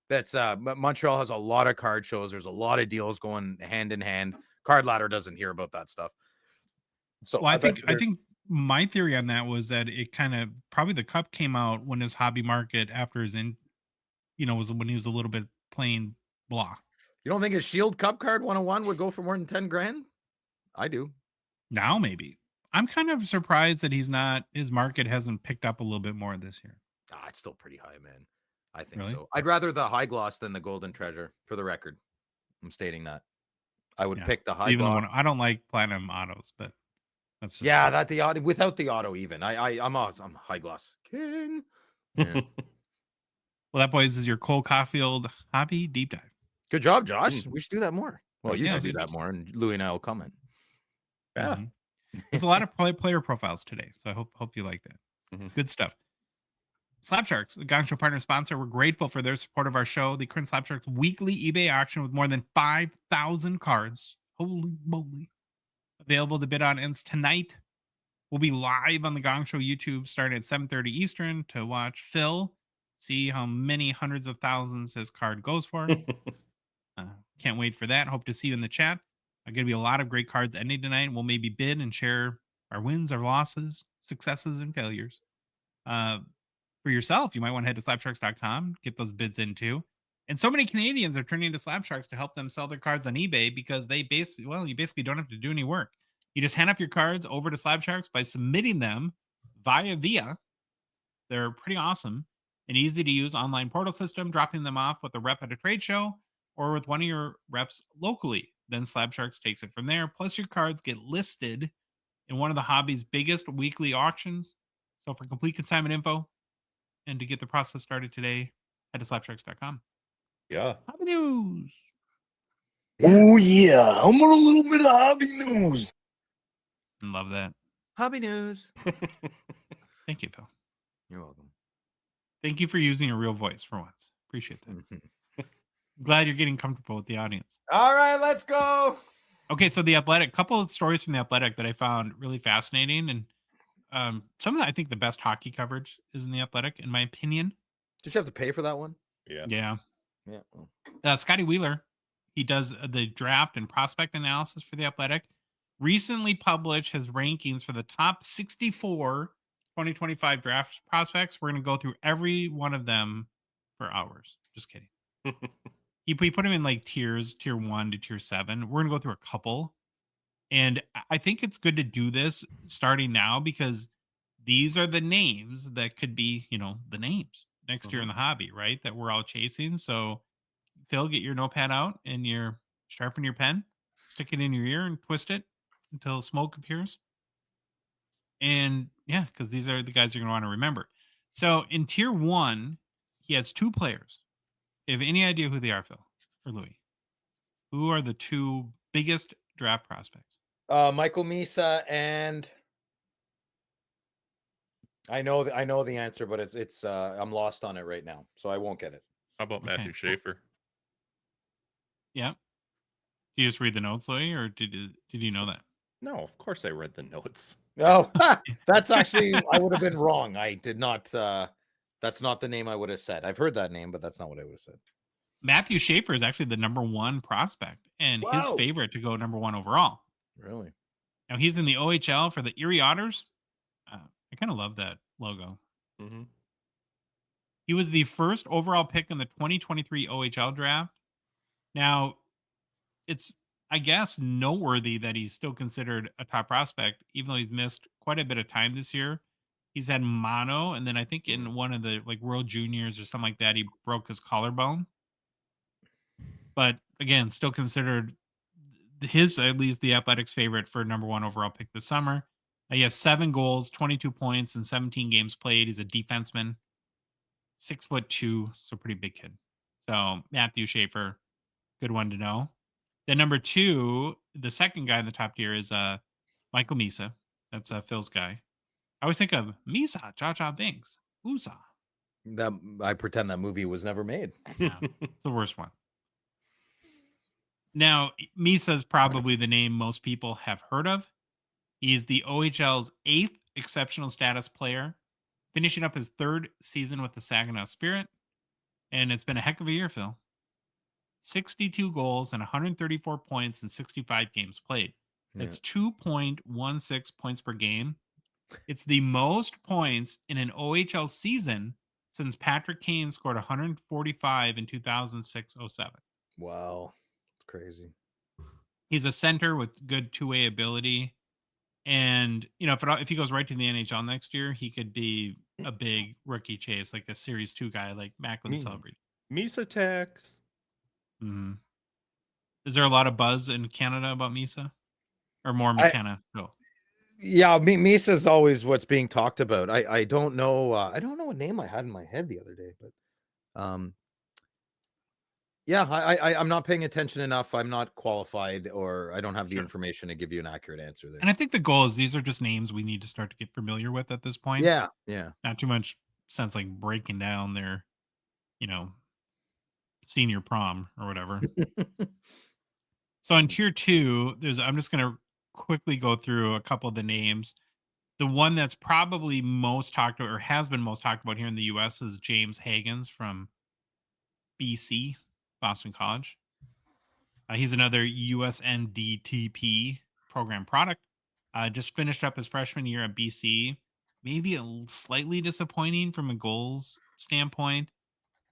That's Montreal has a lot of card shows. There's a lot of deals going hand in hand. Card Ladder doesn't hear about that stuff. So Well, I think my theory on that was that it kind of probably the cup came out when his hobby market after his was when he was a little bit plain blah. You don't think a Shield Cup card 101 would go for more than 10 grand? I do. Now maybe. I'm kind of surprised that his market hasn't picked up a little bit more this year. It's still pretty high, man. I think Really? so. I'd rather the high gloss than the golden treasure, for the record. I'm stating that. I would pick the high gloss. I don't like platinum autos, but that's just that the auto without the auto even. I'm high gloss king. Yeah. Well, that, boys, is your Cole Caufield hobby deep dive. Good job, Josh. We should do that more. Well, you Yeah, should do that more, and Louis and I will comment. Yeah. There's a lot of player profiles today, so I hope you like that. Good stuff. Slab Sharks, the Gongshow partner sponsor, we're grateful for their support of our show. The current Slab Sharks weekly eBay auction with more than 5,000 cards. Holy moly. Available to bid on ends tonight. We'll be live on the Gongshow YouTube starting at 7:30 Eastern to watch Phil see how many hundreds of thousands his card goes for. Can't wait for that. Hope to see you in the chat. Going to be a lot of great cards ending tonight. We'll maybe bid and share our wins, our losses, successes, and failures. For yourself, you might want to head to slabsharks.com, get those bids in too. And so many Canadians are turning to Slab Sharks to help them sell their cards on eBay because you basically don't have to do any work. You just hand off your cards over to Slab Sharks by submitting them via VIA. They're pretty awesome and easy to use online portal system, dropping them off with a rep at a trade show or with one of your reps locally. Then Slab Sharks takes it from there. Plus, your cards get listed in one of the hobby's biggest weekly auctions. So for complete consignment info and to get the process started today, head to slabsharks.com. Yeah. Hobby news. Oh, yeah. How about a little bit of hobby news? Love that. Hobby news. Thank you, Phil. You're welcome. Thank you for using a real voice for once. Appreciate that. Glad you're getting comfortable with the audience. All right, let's go. Okay, so the Athletic, couple of stories from the Athletic that I found really fascinating, and some of the, I think the best hockey coverage is in the Athletic, in my opinion. Did you have to pay for that one? Yeah. Yeah. Scotty Wheeler, he does the draft and prospect analysis for the Athletic. Recently published his rankings for the top 64 2025 draft prospects. We're going to go through every one of them for hours. Just kidding. He put them in like tiers, tier 1 to tier 7. We're going to go through a couple. And I think it's good to do this starting now because these are the names that could be, the names next year in the hobby, right? That we're all chasing. So, Phil, get your notepad out and sharpen your pen, stick it in your ear and twist it until smoke appears. And yeah, because these are the guys you're going to want to remember. So in tier 1, he has 2 players. You have any idea who they are, Phil or Louis? Who are the 2 biggest draft prospects? Michael Misa and I know the answer, but it's I'm lost on it right now, so I won't get it. How about Matthew Schaefer? Yeah. Did you just read the notes, Louis, or did you know that? No, of course I read the notes. Oh, that's actually I would have been wrong. I did not. That's not the name I would have said. I've heard that name, but that's not what I would have said. Matthew Schaefer is actually the number 1 prospect and his favorite to go number 1 overall. Really? Now he's in the OHL for the Erie Otters. I kind of love that logo. Mm-hmm. He was the first overall pick in the 2023 OHL draft. Now, it's, I guess, noteworthy that he's still considered a top prospect, even though he's missed quite a bit of time this year. He's had mono, and then I think in one of the World Juniors or something like that, he broke his collarbone. But again, still considered at least the Athletics' favorite for number 1 overall pick this summer. He has 7 goals, 22 points, and 17 games played. He's a defenseman, 6'2", so pretty big kid. So Matthew Schaefer, good one to know. Then number 2, the second guy in the top tier is Michael Misa. That's Phil's guy. I always think of Misa, Cha-Cha Binks, Uza. That I pretend that movie was never made. Yeah, it's the worst one. Now, Misa's probably the name most people have heard of. He's the OHL's 8th exceptional status player, finishing up his 3rd season with the Saginaw Spirit. And it's been a heck of a year, Phil. 62 goals and 134 points in 65 games played. That's 2.16 points per game. It's the most points in an OHL season since Patrick Kane scored 145 in 2006-07. Wow. It's crazy. He's a center with good two-way ability. And, if he goes right to the NHL next year, he could be a big rookie chase, like a Series 2 guy like Macklin celebrated. Misa tax. Mm-hmm. Is there a lot of buzz in Canada about Misa? Or more McKenna? No. Yeah, Misa's always what's being talked about. I don't know. I don't know what name I had in my head the other day, but yeah, I'm not paying attention enough. I'm not qualified, or I don't have the information to give you an accurate answer there. And I think the goal is these are just names we need to start to get familiar with at this point. Yeah. Not too much sense like breaking down their, senior prom or whatever. So in tier 2, I'm just going to quickly go through a couple of the names. The one that's probably most talked about, or has been most talked about here in the US, is James Hagens from BC, Boston College. He's another USNDTP program product. Just finished up his freshman year at BC. Maybe slightly disappointing from a goals standpoint.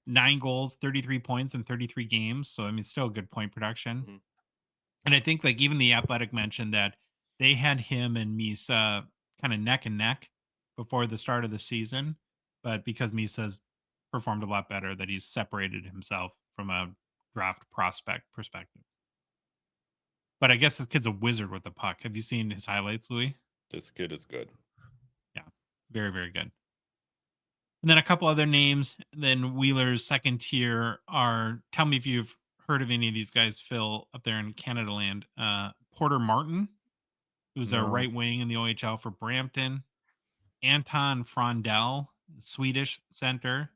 9 goals, 33 points in 33 games. So, still good point production. Mhm. And I think even the Athletic mentioned that they had him and Misa kind of neck and neck before the start of the season. But because Misa's performed a lot better, that he's separated himself from a draft prospect perspective. But I guess this kid's a wizard with the puck. Have you seen his highlights, Louis? This kid is good. Yeah, very, very good. And then a couple other names. Then Wheeler's second tier are, tell me if you've heard of any of these guys, Phil, up there in Canada land. Porter Martin, who's a right wing in the OHL for Brampton. Anton Frondell, Swedish center.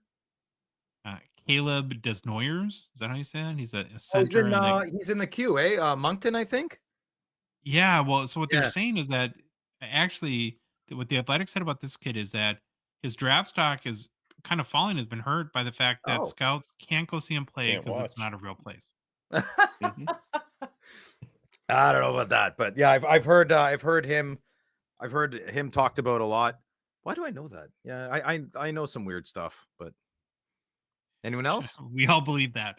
Caleb Desnoyers, is that how you say that? He's a center. He's in the queue, Moncton, I think. Yeah, well, so what they're saying is that actually what the Athletic said about this kid is that his draft stock is kind of falling, has been hurt by the fact that scouts can't go see him play because it's not a real place. Mm-hmm. I don't know about that, but yeah, I've heard him talked about a lot. Why do I know that? Yeah, I know some weird stuff, but anyone else? We all believe that.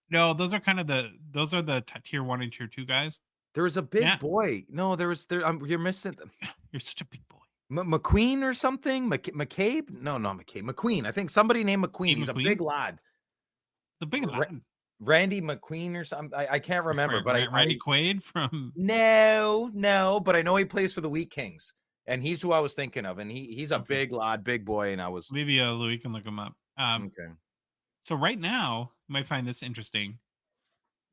No, those are the tier 1 and tier 2 guys. There was a big boy. No, you're missing them. You're such a big boy. McQueen or something? McCabe? No, not McCabe. McQueen. I think somebody named McQueen. He's McQueen? a big lad. The big lad. Randy McQueen or something. I can't remember, but Randy Quaid from No, but I know he plays for the Wheat Kings, and he's who I was thinking of, and he's a big lad, big boy, and I was maybe Louis can look him up. okay. So right now, you might find this interesting.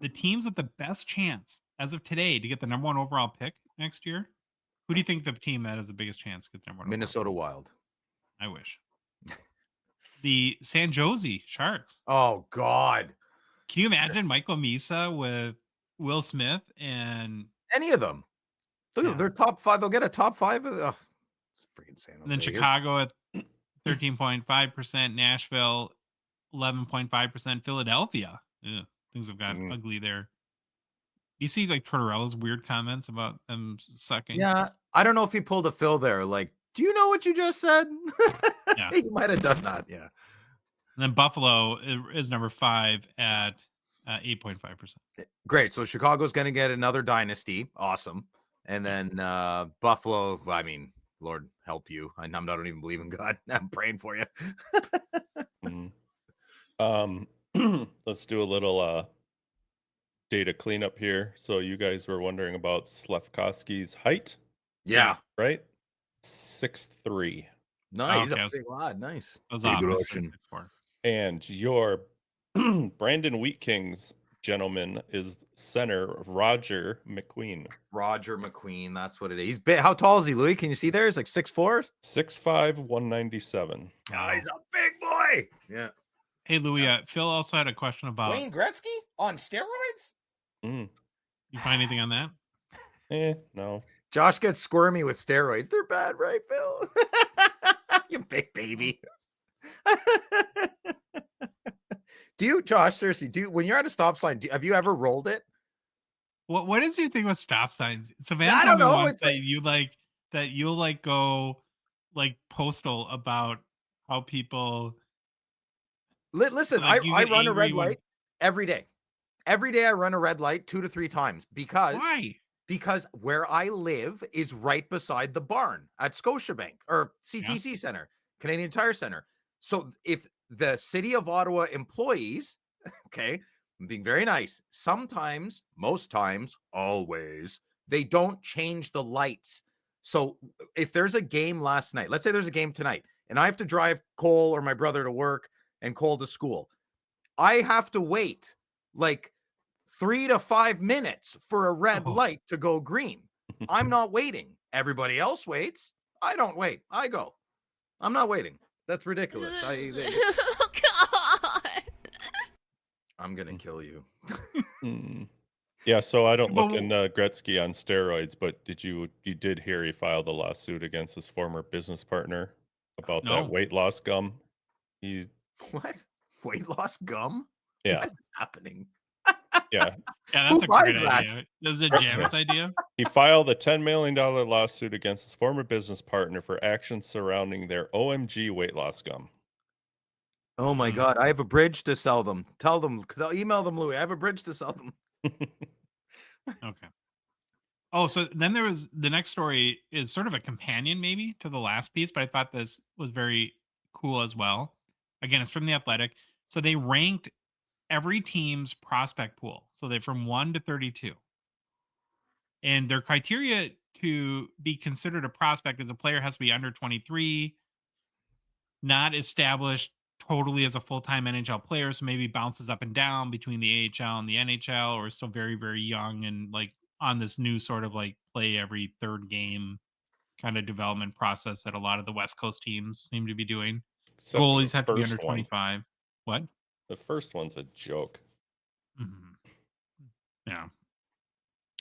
The teams with the best chance as of today to get the number 1 overall pick next year. Who do you think the team that has the biggest chance to get the number 1? Minnesota Wild. I wish. The San Jose Sharks. Oh God. Can you imagine Michael Misa with Will Smith and any of them? They're top 5. They'll get a top 5. Freaking San Jose. And then Chicago at 13.5%, Nashville 11.5%, Philadelphia. Ugh, things have gotten ugly there. You see Tortorella's weird comments about them sucking. Yeah, I don't know if he pulled a Phil there. Do you know what you just said? Yeah, he might have done that. Yeah. And then Buffalo is number 5 at 8.5%. Great. So Chicago's going to get another dynasty. Awesome. And then Buffalo, Lord help you. I don't even believe in God. I'm praying for you. Let's do a little data cleanup here. So you guys were wondering about Slafkovsky's height? Yeah. Right? 6'3". Nice. He's a big lad. Nice. Big Russian. And your Brandon Wheat Kings gentleman is center Roger McQueen. Roger McQueen. That's what it is. He's big. How tall is he, Louis? Can you see there? He's 6'4". 6'5", 197. Oh, he's a big boy. Yeah. Hey, Louis, Phil also had a question about, Wayne Gretzky on steroids? Mm. you find anything on that? No. Josh gets squirmy with steroids. They're bad, right, Phil? You big baby. Do you, Josh, seriously, when you're at a stop sign, have you ever rolled it? What is your thing with stop signs? Savannah I told don't me know. once It's that like, you'll like go like postal about how people listen, like you I get run a angry red when light every day. Every day I run a red light 2 to 3 times why? because where I live is right beside the barn at Scotiabank or Yeah. CTC Center, Canadian Tire Center. So if the city of Ottawa employees, okay, I'm being very nice, sometimes, most times, always, they don't change the lights. So if there's a game last night, let's say there's a game tonight, and I have to drive Cole or my brother to work and Cole to school, I have to wait like 3 to 5 minutes for a red Oh. light to go green. I'm not waiting. Everybody else waits. I don't wait. I go. I'm not waiting. That's ridiculous. Oh God. I'm gonna kill you. Mm. Yeah, so I don't But look in Gretzky on steroids, but you did hear he filed a lawsuit against his former business partner about No. that weight loss gum? He What? Weight loss gum? Yeah, What is happening? yeah. Yeah, Who that's a great buys that? idea. This is a Janet's idea. He filed a $10 million lawsuit against his former business partner for actions surrounding their OMG weight loss gum. Oh my Mm. God. I have a bridge to sell them. Tell them, email them, Louis. I have a bridge to sell them. Okay. Oh, so then there was the next story is sort of a companion maybe to the last piece, but I thought this was very cool as well. Again, it's from the Athletic. So they ranked every team's prospect pool. So they're from 1 to 32. And their criteria to be considered a prospect is a player has to be under 23, not established totally as a full-time NHL player, so maybe bounces up and down between the AHL and the NHL, or still very, very young and like on this new sort of like play every third game kind of development process that a lot of the West Coast teams seem to be doing. Except for Goalies the have to be under first one. 25. What? The first one's a joke. Mhm. Yeah.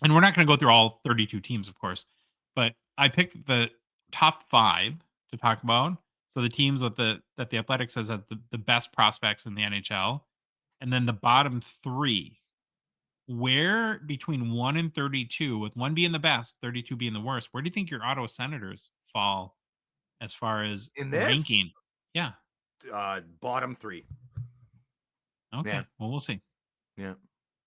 And we're not going to go through all 32 teams, of course, but I picked the top 5 to talk about. So the teams that the Athletic says have the best prospects in the NHL, and then the bottom 3, where between 1 and 32, with 1 being the best, 32 being the worst, where do you think your Ottawa Senators fall as far as In this? ranking? Yeah. Bottom 3. Okay. Yeah. Well, we'll see. Yeah.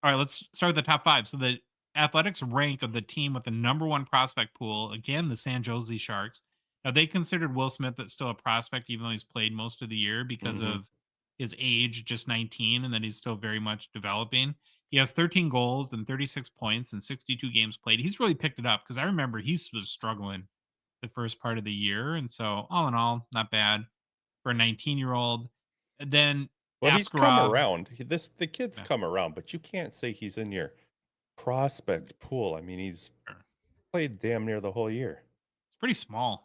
All right, let's start with the top 5. So the Athletics rank of the team with the number 1 prospect pool, again, the San Jose Sharks. Now, they considered Will Smith that's still a prospect, even though he's played most of the year because Mhm. of his age, just 19, and that he's still very much developing. He has 13 goals and 36 points in 62 games played. He's really picked it up because I remember he was struggling the first part of the year. And so, all in all, not bad for a 19-year-old. Then Well, he's come Askarov. around. The kid's Yeah. come around, but you can't say he's in your prospect pool. I mean, he's Sure. played damn near the whole year. It's pretty small.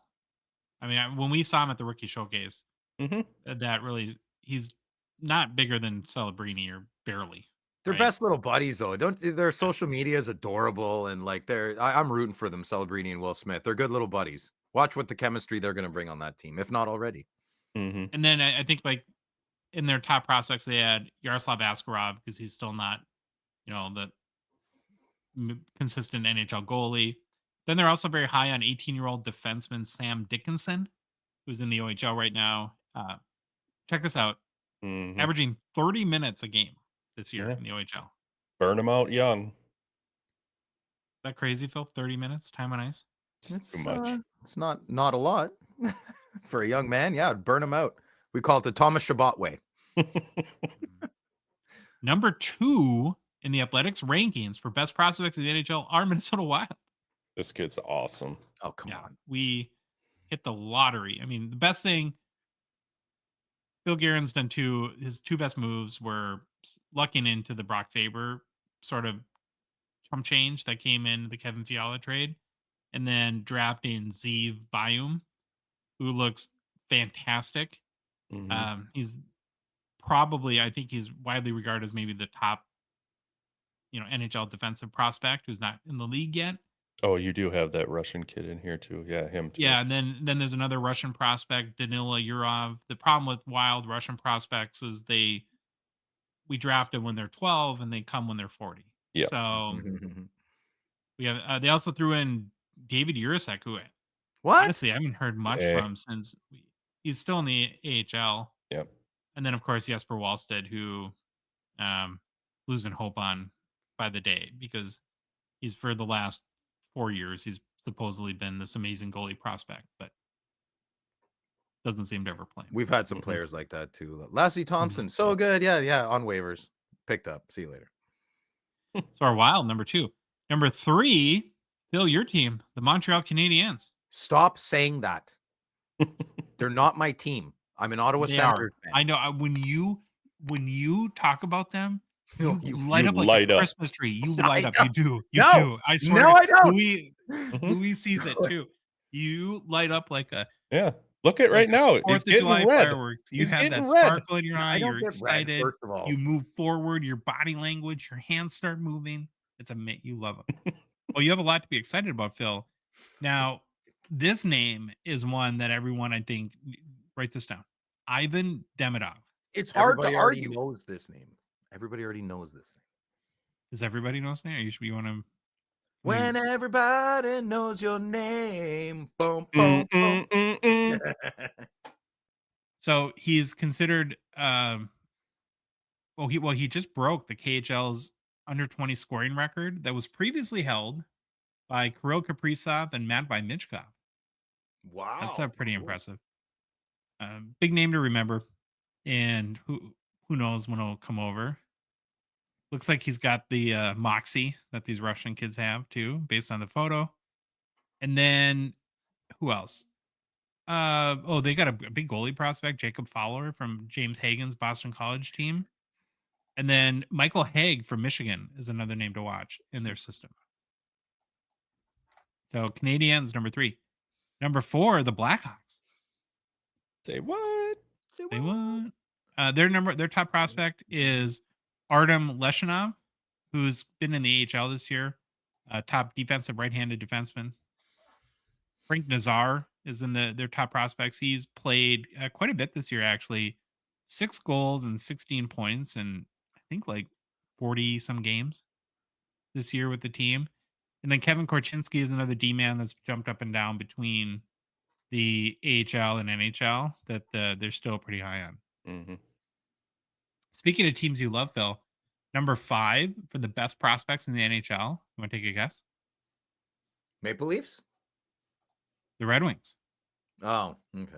I mean, when we saw him at the rookie showcase, Mhm. that really he's not bigger than Celebrini or barely. They're right? best little buddies, though. Don't their social media is adorable and like I'm rooting for them, Celebrini and Will Smith. They're good little buddies. Watch what the chemistry they're going to bring on that team, if not already. Mhm. And then I think like in their top prospects, they had Yaroslav Askarov because he's still not, the consistent NHL goalie. Then they're also very high on 18-year-old defenseman Sam Dickinson, who's in the OHL right now. Check this out. Mhm. Averaging 30 minutes a game this year Yeah. in the OHL. Is Burn him out young. that crazy, Phil? 30 minutes time on ice? It's too much. It's not a lot for a young man. Yeah, burn him out. We call it the Thomas Chabot way. Number 2 in the Athletics rankings for best prospects in the NHL are Minnesota Wild. This kid's awesome. Oh, come on. We hit the lottery. I mean, the best thing Phil Guerin's done his 2 best moves were lucking into the Brock Faber sort of chump change that came in the Kevin Fiala trade, and then drafting Zeev Bayum, who looks fantastic. Mhm. He's probably, I think he's widely regarded as maybe the top, NHL defensive prospect who's not in the league yet. Oh, you do have that Russian kid in here too. Yeah, him too. Yeah, and then there's another Russian prospect, Danila Yurov. The problem with wild Russian prospects is we draft them when they're 12 and they come when they're 40. Yeah. So we have they also threw in David Urasek, who What? honestly I haven't heard much from since he's still in the AHL. Yep. And then of course Jesper Wallstedt, who losing hope on by the day because he's for the last 4 years he's supposedly been this amazing goalie prospect, but doesn't seem to ever play. We've had some players like that too. Lassie Thompson, so good. Yeah, on waivers. Picked up. See you later. So our wild number 2. Number 3, Phil, your team, the Montreal Canadiens. Stop saying that. They're not my team. I'm an Ottawa They Senators are. fan. I know when you talk about them, you light you up like light a up. Christmas tree. You light up. You do. You No. do. I swear. No, to I don't. Louis sees it too. You light up like a Yeah. Look at right like a now. He's 4th of getting July red. fireworks. You He's have that getting red. sparkle in your eye. I don't You're get red, excited. first of all. You move forward. Your body language. Your hands start moving. You love them. Well, you have a lot to be excited about, Phil. Now, this name is one that everyone, I think, write this down. Ivan Demidov. It's hard Everybody to already argue. knows this name. Everybody already knows this name. Does everybody know his name? Or you want to? When everybody knows your name. Boom, boom, boom. So he's considered. He just broke the KHL's under 20 scoring record that was previously held by Kirill Kaprizov and Matvei Michkov. Wow. That's pretty impressive. Big name to remember, and who knows when it'll come over. Looks like he's got the moxie that these Russian kids have too, based on the photo. And then who else? They got a big goalie prospect, Jacob Fowler from James Hagen's Boston College team. And then Michael Haig from Michigan is another name to watch in their system. So Canadiens, number 3. Number 4, the Blackhawks. Say what? Say what? Their top prospect is Artem Leshinov, who's been in the AHL this year. Top defensive right-handed defenseman. Frank Nazar is in their top prospects. He's played quite a bit this year, actually. 6 goals and 16 points, and I think like 40 some games this year with the team. And then Kevin Korchinski is another D-man that's jumped up and down between the AHL and NHL that they're still pretty high on. Mm-hmm. Speaking of teams you love, Phil, number 5 for the best prospects in the NHL. You want to take a guess? Maple Leafs? The Red Wings. Oh, okay.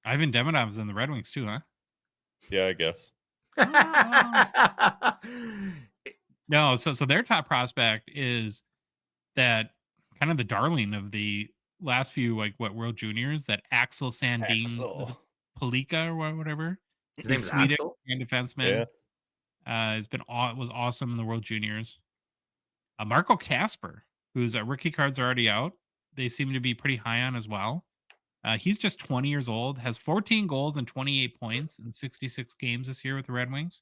Ivan Demidov's in the Red Wings too, huh? Yeah, I guess. No, so their top prospect is that kind of the darling of the last few World Juniors, that Axel Sandin Palika or whatever. His name's Swedish Axel? defenseman. Yeah. Was awesome in the World Juniors. Marco Casper, whose rookie cards are already out. They seem to be pretty high on as well. He's just 20 years old, has 14 goals and 28 points in 66 games this year with the Red Wings.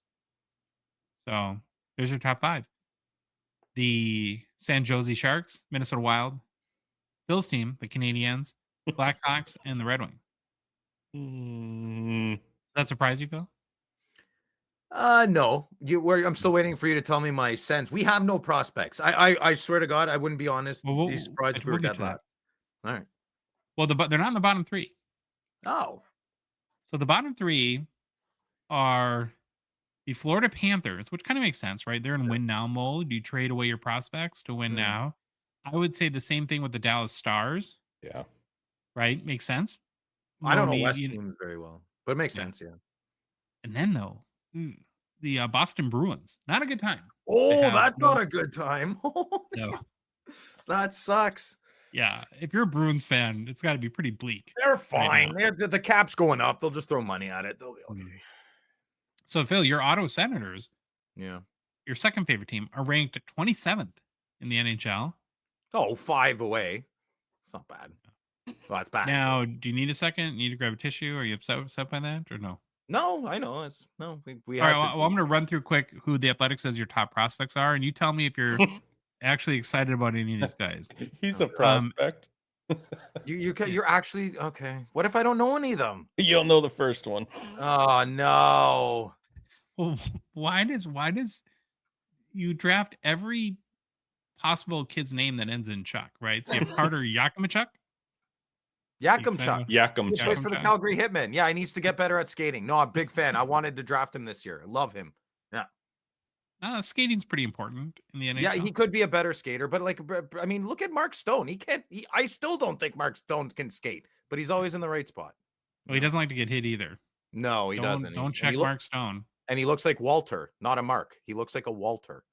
So there's your top 5. The San Jose Sharks, Minnesota Wild, Phil's team, the Canadiens, Blackhawks, and the Red Wings. Does that surprise you, Phil? No. I'm still waiting for you to tell me my sense. We have no prospects. I swear to God, I wouldn't be honest. Be surprised if we were dead last. All right. Well, they're not in the bottom 3. Oh. So the bottom 3 are the Florida Panthers, which kind of makes sense, right? They're in win now mode. You trade away your prospects to win now. I would say the same thing with the Dallas Stars. Yeah. Right? Makes sense. I don't know West teams very well, but it makes sense, yeah. And then though, the Boston Bruins, not a good time. Oh, that's not a good time. No. That sucks. Yeah, if you're a Bruins fan, it's got to be pretty bleak. They're fine. The cap's going up. They'll just throw money at it. They'll be okay. So, Phil, your Ottawa Senators, your second favorite team, are ranked 27th in the NHL. Oh, 5 away. It's not bad. Well, that's bad. Now, do you need a second? Need to grab a tissue? Are you upset by that or no? No, I know. It's no. We All right, had to. well, I'm going to run through quick who the Athletic says your top prospects are, and you tell me if you're actually excited about any of these guys. He's a prospect. You're actually okay. What if I don't know any of them? You'll know the first one. Oh no. Well, why does you draft every possible kid's name that ends in Chuck, right? So you have Carter Yakimichuk. Yakimchuk. Yakum He plays Chuck. for the Yakimchuk. Calgary Hitmen. Yeah, he needs to get better at skating. No, I'm a big fan. I wanted to draft him this year. Love him. Skating's pretty important in the NHL. Yeah, he could be a better skater, but I mean, look at Mark Stone. He can't. I still don't think Mark Stone can skate, but he's always in the right spot. Well, he doesn't like to get hit either. No, he doesn't. Don't And check he Mark Stone. And he looks like Walter, not a Mark. He looks like a Walter.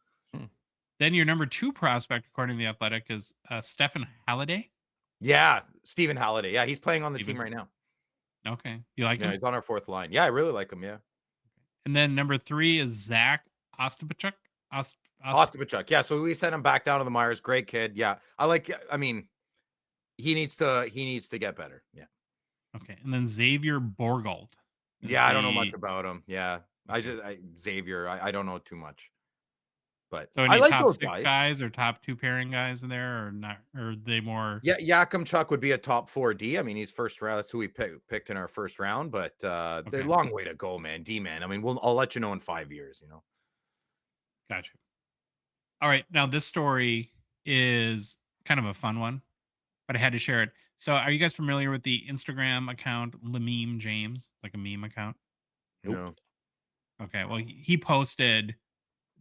Then your number 2 prospect, according to the Athletic, is Stephen Halliday. Yeah, Stephen Halliday. Yeah, he's playing on the Steven. team right now. Okay, you like Yeah, him? he's on our 4th line. Yeah, I really like him. Yeah, And then number 3 is Zach Ostapchuk. Ostapchuk. Yeah, so we sent him back down to the Myers. Great kid. Yeah, I mean, he needs to get better. Yeah. Okay, and then Xavier Borgold. Yeah, I don't know much about him. Yeah, Xavier. I don't know too much, but So I any like top those 6 guys. guys or top 2 pairing guys in there, or not? Or are they more? Yeah, Yakimchuk would be a top 4D. I mean, he's first round. That's who we picked in our first round. But Okay. long way to go, man. D man. I mean, I'll let you know in 5 years. You know. Gotcha. All right, now this story is kind of a fun one, but I had to share it. So, are you guys familiar with the Instagram account Lememe James? It's like a meme account. No. Okay, well, he posted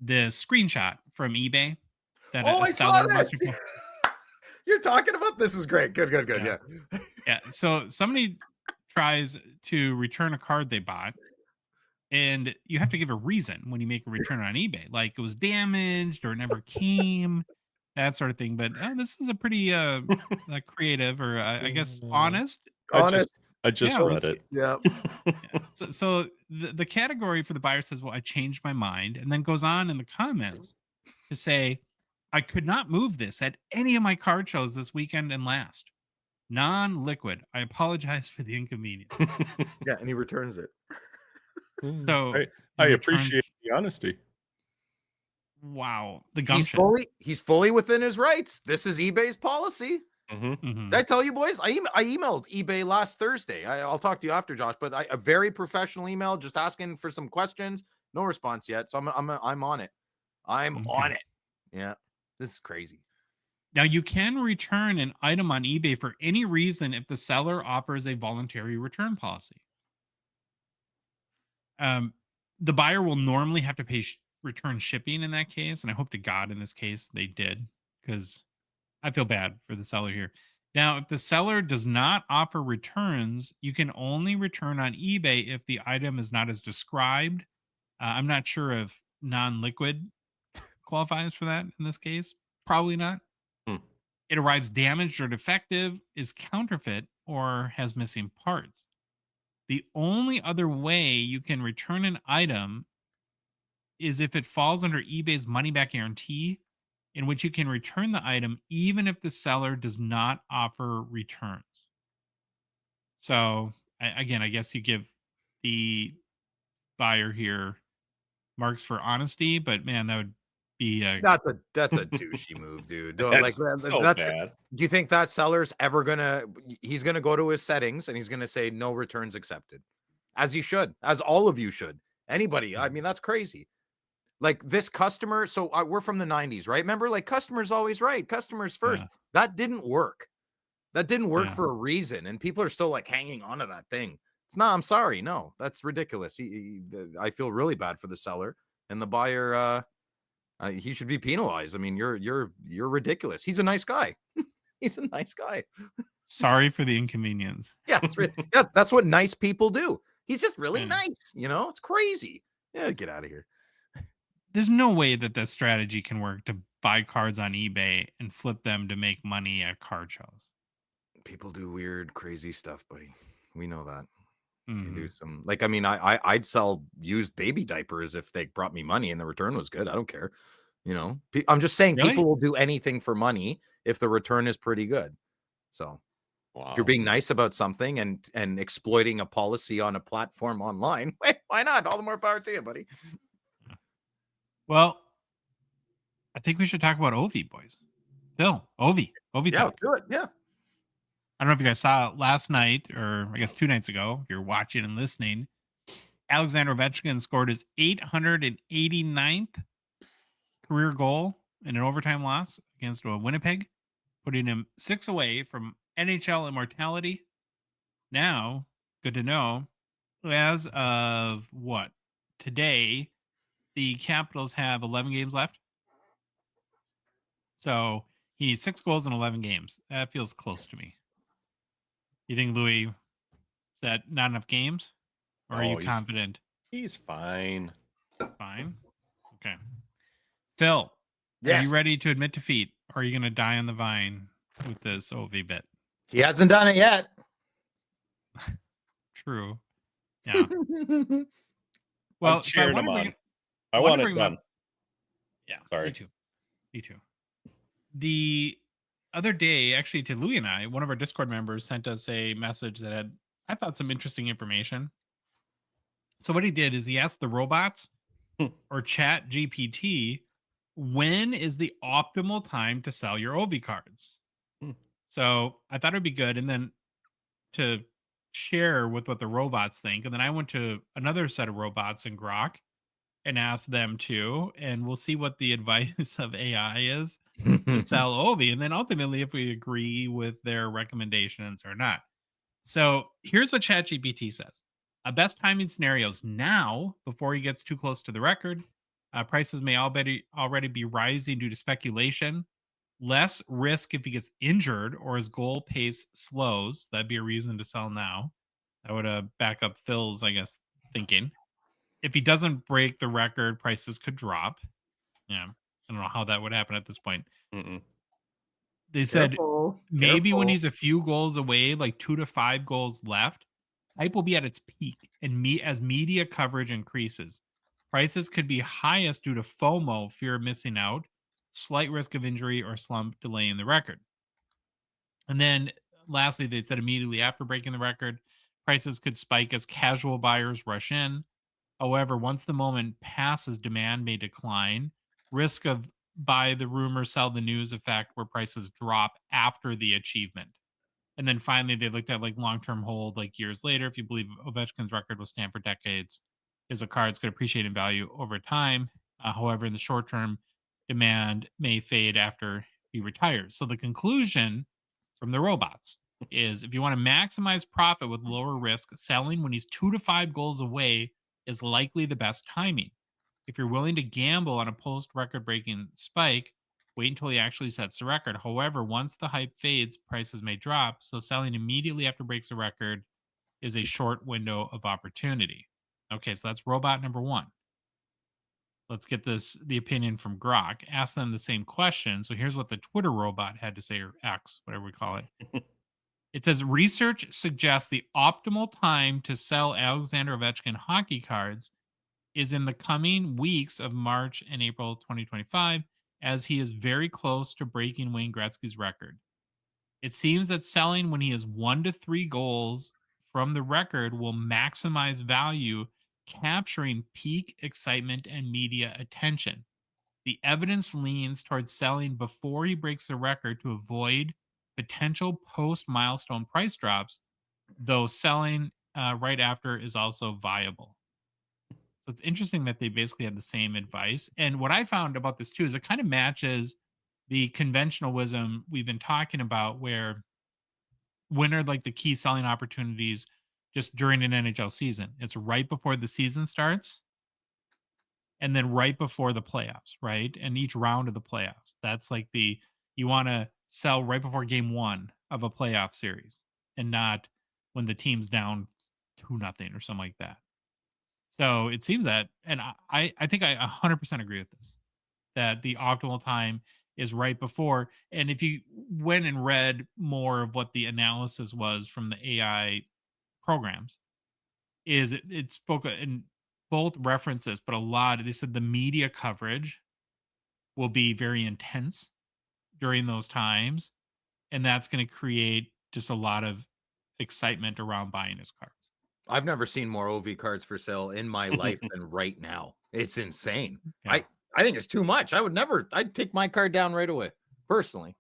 this screenshot from eBay that Oh, a I saw seller this. must have. You're talking about this is great. Good. Yeah. Yeah. Yeah. So somebody tries to return a card they bought, and you have to give a reason when you make a return on eBay, like it was damaged or it never came, that sort of thing. But this is a pretty creative, or I guess honest. Honest. I just Yeah, read it. Yeah. So the category for the buyer says, well, I changed my mind, and then goes on in the comments to say, I could not move this at any of my card shows this weekend and last. Non-liquid. I apologize for the inconvenience. Yeah, and he returns it. So I he appreciate the honesty. Wow, the gumption. He's fully within his rights. This is eBay's policy. Mhm. Did I tell you, boys? I emailed eBay last Thursday. I'll talk to you after, Josh. But a very professional email, just asking for some questions. No response yet, so I'm on it. I'm on it. Yeah, this is crazy. Now you can return an item on eBay for any reason if the seller offers a voluntary return policy. The buyer will normally have to pay return shipping in that case, and I hope to God in this case they did, because I feel bad for the seller here. Now, if the seller does not offer returns, you can only return on eBay if the item is not as described. I'm not sure if non-liquid qualifies for that in this case. Probably not. It arrives damaged or defective, is counterfeit, or has missing parts. The only other way you can return an item is if it falls under eBay's money-back guarantee, in which you can return the item even if the seller does not offer returns. So, again, I guess you give the buyer here marks for honesty, but man, that would be that's a douchey move, dude. That's bad. Do you think that seller's ever he's gonna go to his settings and he's gonna say no returns accepted, as he should, as all of you should. Anybody, I mean, that's crazy. Like this customer, so we're from the 90s, right? Remember, like customers always right, customers first. Yeah. That didn't work. That didn't work Yeah. for a reason, and people are still like hanging on to that thing. It's not. I'm sorry, no, that's ridiculous. I feel really bad for the seller and the buyer. He should be penalized. I mean, you're ridiculous. He's a nice guy. He's a nice guy. sorry for the inconvenience. Yeah, yeah, that's what nice people do. He's just really Yeah. nice. You know, it's crazy. Yeah, get out of here. There's no way that this strategy can work to buy cards on eBay and flip them to make money at card shows. People do weird, crazy stuff, buddy. We know that. Mhm. They do some, like, I mean, I'd sell used baby diapers if they brought me money and the return was good. I don't care. You know, I'm just saying Really? people will do anything for money if the return is pretty good. So Wow. If you're being nice about something and exploiting a policy on a platform online, why not? All the more power to you, buddy. Well, I think we should talk about Ovi, boys. Phil, Ovi Yeah, talk. let's do it. Yeah. I don't know if you guys saw it last night or I guess 2 nights ago. If you're watching and listening, Alexander Ovechkin scored his 889th career goal in an overtime loss against Winnipeg, putting him 6 away from NHL immortality. Now, good to know, as of what? Today, the Capitals have 11 games left. So he needs 6 goals in 11 games. That feels close to me. You think, Louis, is that not enough games? Or are you confident? He's fine. Fine. Okay. Phil, are you ready to admit defeat? Or are you going to die on the vine with this OV bit? He hasn't done it yet. True. Yeah. Well, I'm cheering him on. I want want to it bring done. Yeah. Sorry. Me too. The other day, actually, to Louis and I, one of our Discord members sent us a message that had, I thought, some interesting information. So what he did is he asked the robots or Chat GPT, when is the optimal time to sell your OV cards? So I thought it'd be good. And then to share with what the robots think. And then I went to another set of robots in Grok and asked them too. And we'll see what the advice of AI is to sell Ovi. And then ultimately, if we agree with their recommendations or not. So here's what ChatGPT says. Best timing scenarios now, before he gets too close to the record. Prices may already be rising due to speculation. Less risk if he gets injured or his goal pace slows. That'd be a reason to sell now. That would back up Phil's, I guess, thinking. If he doesn't break the record, prices could drop. Yeah. I don't know how that would happen at this point. They said maybe when he's a few goals away, like 2 to 5 goals left, hype will be at its peak. And as media coverage increases, prices could be highest due to FOMO, fear of missing out, slight risk of injury, or slump delaying the record. And then lastly, they said immediately after breaking the record, prices could spike as casual buyers rush in. However, once the moment passes, demand may decline. Risk of buy the rumor, sell the news effect, where prices drop after the achievement. And then finally, they looked at like long-term hold, like years later. If you believe Ovechkin's record will stand for decades, his cards could appreciate in value over time. However, in the short term, demand may fade after he retires. So the conclusion from the robots is if you want to maximize profit with lower risk, selling when he's 2 to 5 goals away is likely the best timing. If you're willing to gamble on a post record breaking spike, wait until he actually sets the record. However, once the hype fades, prices may drop. So selling immediately after breaks the record is a short window of opportunity. Okay, so that's robot number 1. Let's get the opinion from Grok. Ask them the same question. So here's what the Twitter robot had to say, or X, whatever we call it. It says research suggests the optimal time to sell Alexander Ovechkin hockey cards is in the coming weeks of March and April 2025, as he is very close to breaking Wayne Gretzky's record. It seems that selling when he has 1 to 3 goals from the record will maximize value, capturing peak excitement and media attention. The evidence leans towards selling before he breaks the record to avoid potential post-milestone price drops, though selling right after is also viable. So it's interesting that they basically have the same advice. And what I found about this too is it kind of matches the conventional wisdom we've been talking about, where when are like the key selling opportunities just during an NHL season? It's right before the season starts and then right before the playoffs, right? And each round of the playoffs. That's like you want to sell right before game 1 of a playoff series and not when the team's down 2-0 or something like that. So it seems that, and I think I 100% agree with this, that the optimal time is right before. And if you went and read more of what the analysis was from the AI programs, is it spoke in both references, but a lot, they said the media coverage will be very intense during those times. And that's going to create just a lot of excitement around buying his cards. I've never seen more OV cards for sale in my life than right now. It's insane. Yeah. I think it's too much. I'd take my card down right away, personally.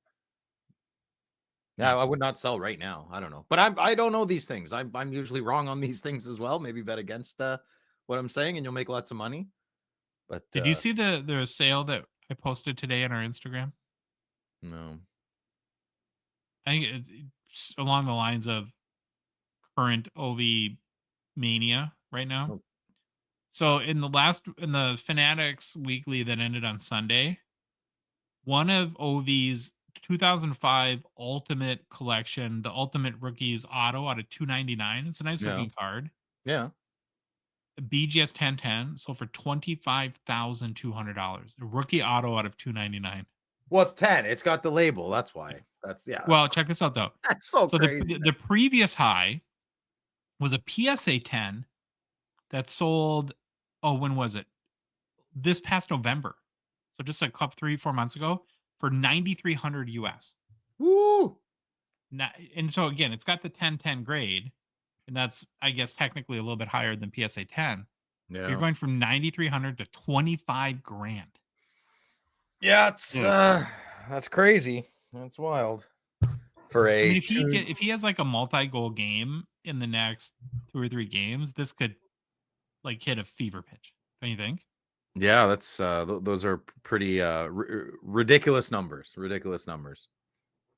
Yeah, I would not sell right now. I don't know. But I don't know these things. I'm usually wrong on these things as well. Maybe bet against what I'm saying and you'll make lots of money. But Did you see the sale that I posted today on our Instagram? no. I think it's along the lines of current OV mania right now. Oh. So in the Fanatics weekly that ended on Sunday, one of OV's 2005 Ultimate Collection, the Ultimate Rookies Auto out of $299. It's a nice Yeah. looking card. Yeah. BGS 1010 sold for $25,200. A rookie auto out of $299. Well, it's 10. It's got the label. That's why. Well, check this out though. That's so crazy. The previous high was a PSA 10 that sold. Oh, when was it? This past November. So just a couple 3-4 months ago for $9,300 US. Woo! And so again, it's got the 1010 grade, and that's I guess technically a little bit higher than PSA 10. Yeah. You're going from 9,300 to 25 grand. Yeah, it's that's crazy. That's wild. For I a mean, if he has like a multi-goal game in the next 2 or 3 games, this could like hit a fever pitch. Don't you think? yeah, that's those are pretty ridiculous numbers. Ridiculous numbers.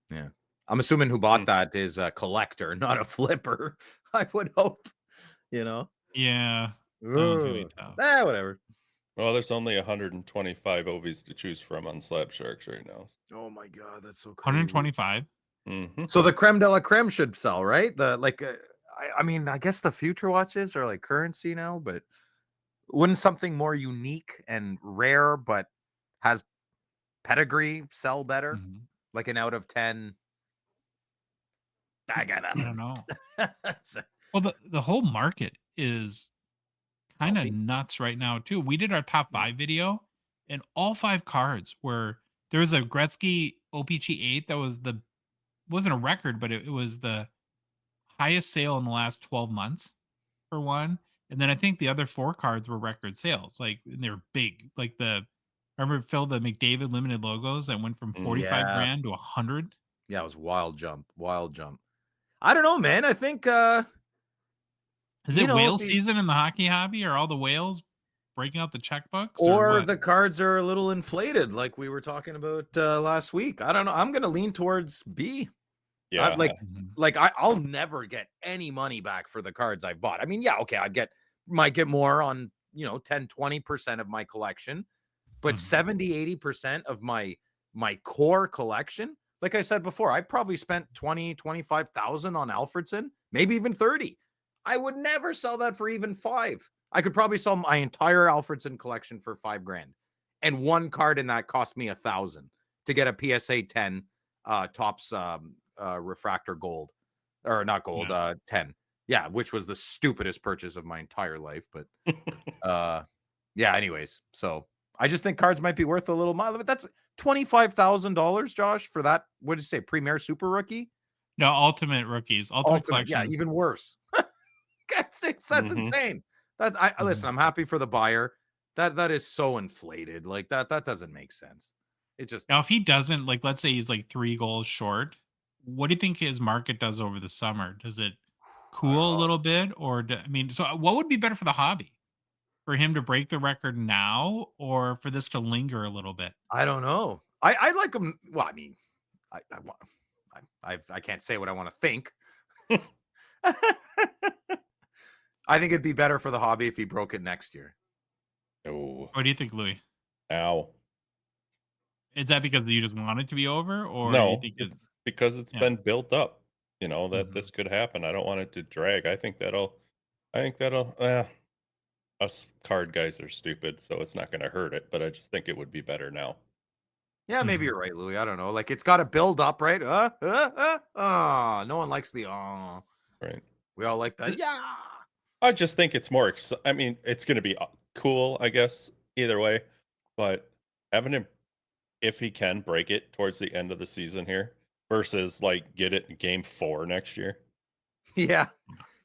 Yeah. I'm assuming who bought that is a collector, not a flipper. I would hope, you know. Yeah. That one's gonna be tough. Whatever. Well, there's only 125 OVs to choose from on Slab Sharks right now. Oh my god, that's so crazy. 125. Mm-hmm. So the creme de la creme should sell, right? I mean, I guess the future watches are like currency now, but wouldn't something more unique and rare but has pedigree sell better? Mhm. Like an out of 10. I don't know. So- Well, the whole market is kind of Healthy. nuts right now too. We did our top 5 video, and all 5 cards were there was a Gretzky O-Pee-Chee 8 that wasn't a record, but it was the highest sale in the last 12 months for one. And then I think the other 4 cards were record sales. Like, and they were big. Like remember Phil, the McDavid limited logos that went from 45 Yeah. grand to 100. Yeah, it was wild jump. I don't know, man. I think Is it whale season in the hockey hobby? Are all the whales breaking out the checkbooks? Or what? the cards are a little inflated, like we were talking about last week. I don't know. I'm gonna lean towards B. Yeah. I'll never get any money back for the cards I bought. I mean, yeah, okay, might get more on 10-20% of my collection, but 70-80% of my core collection, like I said before, I've probably spent 20-25,000 on Alfredson, maybe even 30. I would never sell that for even 5. I could probably sell my entire Alfredson collection for 5 grand. And one card in that cost me 1,000 to get a PSA 10 Topps refractor gold, or not gold, 10. Yeah, which was the stupidest purchase of my entire life. But yeah, anyways. So I just think cards might be worth a little money. But that's $25,000, Josh, for that. What did you say? Premier Super Rookie? No, Ultimate Rookies. Ultimate Collection. Yeah, even worse. That's insane. Listen, I'm happy for the buyer. That is so inflated. Like that doesn't make sense. It just Now, if he doesn't, like, let's say he's like 3 goals short, what do you think his market does over the summer? Does it cool a little bit, or so what would be better for the hobby? For him to break the record now, or for this to linger a little bit? I don't know. I like him. Well, I mean, I can't say what I want to think. I think it'd be better for the hobby if he broke it next year. Oh. What do you think, Louis? Ow. Is that because you just want it to be over, or No, you think it's because it's been built up, that this could happen. I don't want it to drag. I think that'll us card guys are stupid, so it's not going to hurt it, but I just think it would be better now. Yeah, maybe you're right, Louis. I don't know. Like, it's got to build up, right? No one likes the Right. We all like that. Yeah. I just think it's more I mean, it's going to be cool, I guess, either way, but having him, if he can break it towards the end of the season here, versus like get it in game 4 next year. Yeah.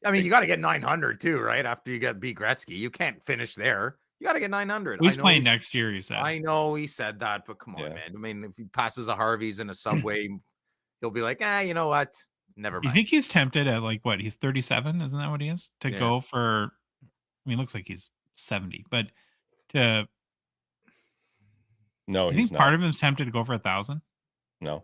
I mean, you got to get 900 too, right? After you beat Gretzky, you can't finish there. You got to get 900. He's playing next year, he said. I know he said that, but come on, Yeah. man. I mean, if he passes a Harvey's in a subway, he'll be like, you know what? Never You mind. think he's tempted at like what? He's 37, isn't that what he is? To Yeah. go for, I mean, it looks like he's 70, but to No, you he's think not. part of him's tempted to go for 1,000? No.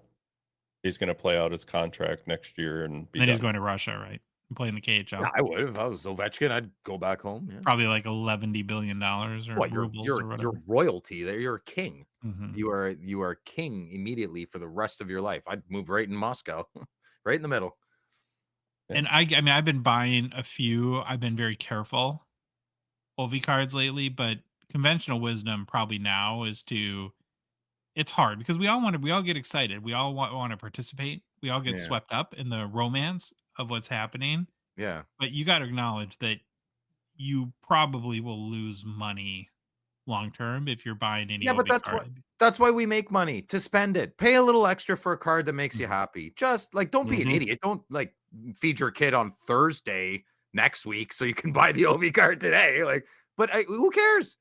He's going to play out his contract next year and be Then he's done. going to Russia, right? And playing the KHL. Yeah, I would. If I was Ovechkin, I'd go back home. Yeah. Probably like $11 billion or What, rubles or whatever. you're royalty there. You're a king. Mhm. You are king immediately for the rest of your life. I'd move right in Moscow, right in the middle. And I mean, I've been buying a few. I've been very careful Ovi cards lately, but conventional wisdom probably now is to. It's hard because we all get excited. We all want to participate. We all get Yeah. swept up in the romance of what's happening. Yeah. But you got to acknowledge that you probably will lose money long term if you're buying any Yeah, but Ovi card. that's why we make money, to spend it. Pay a little extra for a card that makes you Mhm. happy. Just like, don't be an Mhm. idiot. Don't like feed your kid on Thursday next week so you can buy the OV card today. Like, but who cares?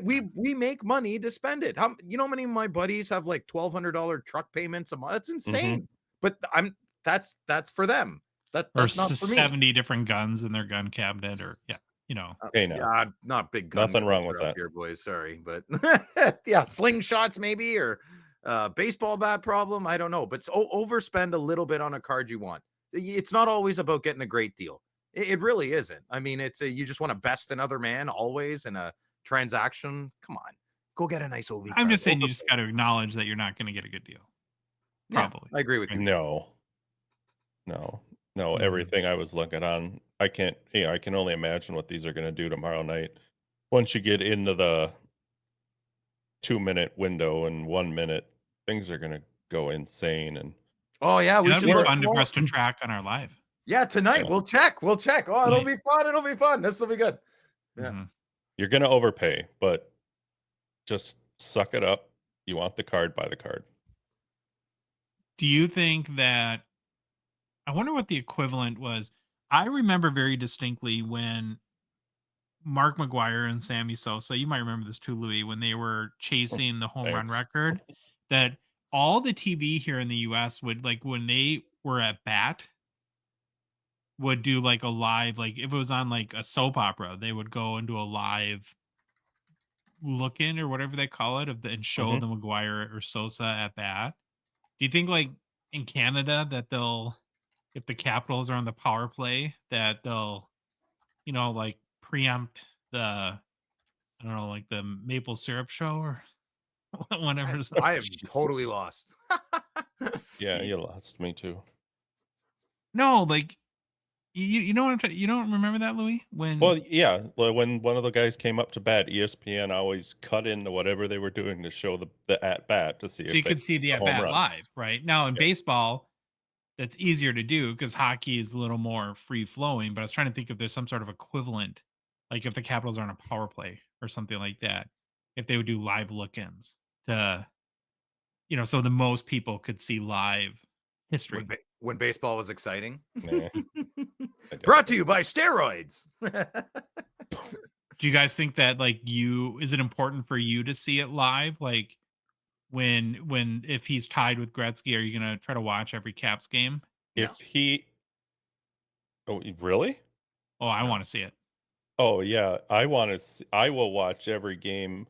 We make money to spend it. How many of my buddies have like $1,200 truck payments a month? That's insane. But that's for them. Or That's not for me. 70 different guns in their gun cabinet, or Hey, now. Yeah, not big gun Nothing wrong with culture up that. here, boys. Sorry, but yeah, slingshots maybe, or baseball bat problem. I don't know, but overspend a little bit on a card you want. It's not always about getting a great deal. It really isn't. I mean, you just want to best another man always in a transaction. Come on, go get a nice OV card. I'm just saying you just got to acknowledge that you're not going to get a good deal. Yeah, Probably. I agree with you. No. Mhm. Everything I was looking on, I can only imagine what these are going to do tomorrow night. Once you get into the 2-minute window and 1 minute, things are going to go insane. And Oh yeah, we That'd should be work fun for tomorrow. us to track on our live. Yeah, tonight Yeah. we'll check. Oh, it'll Nice. be fun. It'll be fun. This will be good. Yeah. Mhm. you're going to overpay, but just suck it up. You want the card, buy the card. Do you think that? I wonder what the equivalent was. I remember very distinctly when Mark McGuire and Sammy Sosa, you might remember this too, Louis, when they were chasing the home run Thanks. record, that all the TV here in the US would, like, when they were at bat, would do like a live, like if it was on like a soap opera, they would go and do a live look in or whatever they call it and show Mhm. the McGuire or Sosa at bat. Do you think like in Canada that they'll, if the Capitals are on the power play, that they'll, like preempt the, I don't know, like the maple syrup show or whatever. I am totally lost. Yeah, you lost me too. No, like you know what I'm you don't remember that, Louis? When Well, yeah. When one of the guys came up to bat, ESPN always cut into whatever they were doing to show the at bat to see so if you they could see the hit at a home bat run. live, right? Now in Yeah. baseball, that's easier to do because hockey is a little more free flowing. But I was trying to think if there's some sort of equivalent, like if the Capitals are on a power play or something like that, if they would do live look-ins to, so the most people could see live history. When baseball was exciting. Nah, I Brought doubt to it. you by steroids. Do you guys think that is it important for you to see it live? Like if he's tied with Gretzky, are you gonna try to watch every Caps game? If he, really? Oh, I want to see it. Oh yeah, I will watch every game.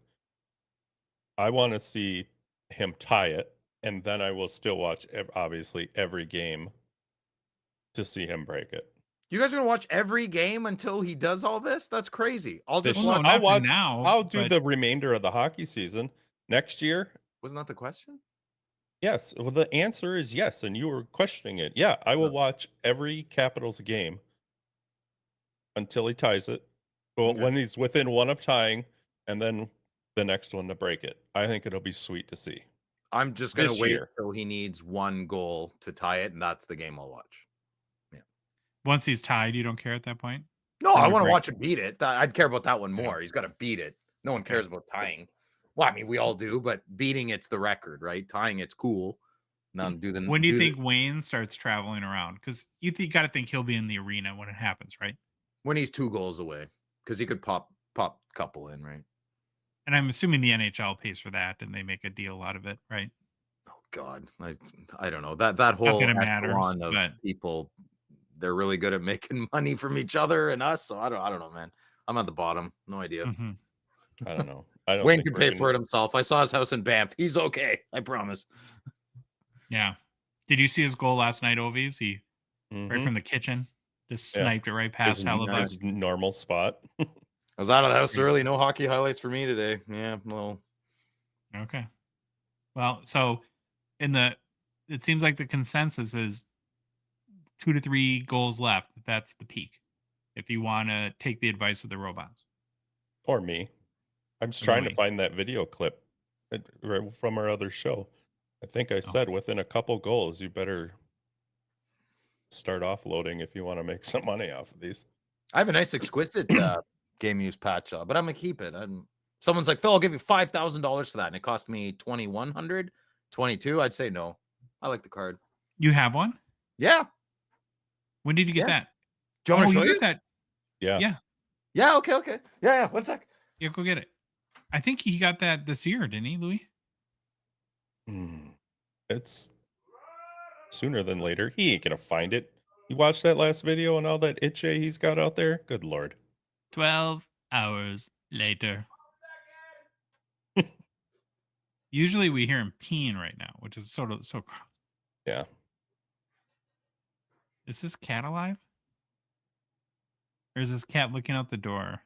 I want to see him tie it, and then I will still watch obviously every game to see him break it. You guys are gonna watch every game until he does all this? That's crazy. I'll just Well, no, watch. not I'll for watch now, I'll do but- the remainder of the hockey season next year. Wasn't that the question? Yes. Well, the answer is yes, and you were questioning it. Yeah, I will watch every Capitals game until he ties it. Well, Okay. when he's within one of tying, and then the next one to break it. I think it'll be sweet to see. I'm just gonna This wait year. until he needs one goal to tie it, and that's the game I'll watch. Once he's tied, you don't care at that point? No, Then I you want to break watch him beat it. I'd care about that one Yeah. more. He's got to beat it. No one cares about tying. Well, I mean, we all do, but beating it's the record, right? Tying it's cool. Now do the When do you do the- think Wayne starts traveling around? Because you got to think he'll be in the arena when it happens, right? when he's 2 goals away, because he could pop couple in, right? And I'm assuming the NHL pays for that, and they make a deal out of it, right? Oh God, I don't know that whole that it matters, echelon of but people. They're really good at making money from each other and us. So I don't know, man. I'm at the bottom. No idea. mhm. I don't know. I don't Wayne think can we're pay gonna- for it himself. I saw his house in Banff. He's okay. I promise. Yeah. Did you see his goal last night, Ovies? He right Mhm. from the kitchen just Yeah. sniped it right past His, Hellebuck. his normal spot. I was out of the house Great. early. No hockey highlights for me today. Yeah, a little. Okay. Well, so it seems like the consensus is 2 to 3 goals left. That's the peak. If you want to take the advice of the robots. Or me. I'm just Or trying to Louis. find that video clip from our other show. I think I said within a couple goals, you better start offloading if you want to make some money off of these. I have a nice exquisite game use patch, but I'm gonna keep it. Someone's like, Phil, I'll give you $5,000 for that, and it cost me 2,100, 22. I'd say no. I like the card. You have one? Yeah. When did you get Yeah. that? Do you want me to show you you? got that. Yeah. Yeah. Yeah. Okay. Yeah. 1 sec. Yeah, go get it. I think he got that this year, didn't he, Louis? It's sooner than later. He ain't gonna find it. You watched that last video and all that itchy he's got out there? Good Lord. 12 hours later. Usually we hear him peeing right now, which is sort of so gross. Yeah. Is this cat alive? Or is this cat looking out the door?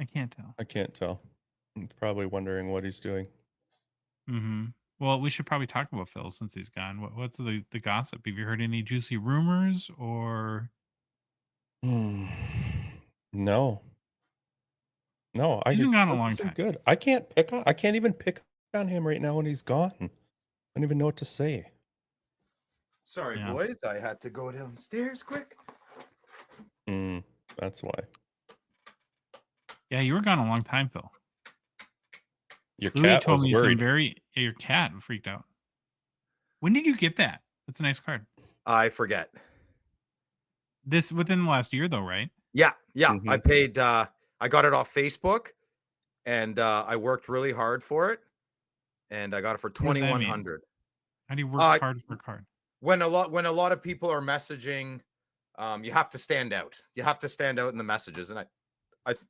I can't tell. I can't tell. I'm probably wondering what he's doing. Mm-hmm. Well, we should probably talk about Phil since he's gone. What's the gossip? Have you heard any juicy rumors or? No. No, He's been gone a this long isn't time. good. I can't even pick on him right now when he's gone. I don't even know what to say. Sorry, Yeah. boys. I had to go downstairs quick. That's why. Yeah, you were gone a long time, Phil. Your Louis cat told was me worried. your cat freaked out. When did you get that? That's a nice card. I forget. This within the last year, though, right? Yeah. Mhm. I paid. I got it off Facebook, and I worked really hard for it, and I got it for What does that mean? 2,100. How do you work hard for a card? When a lot of people are messaging, you have to stand out. You have to stand out in the messages, and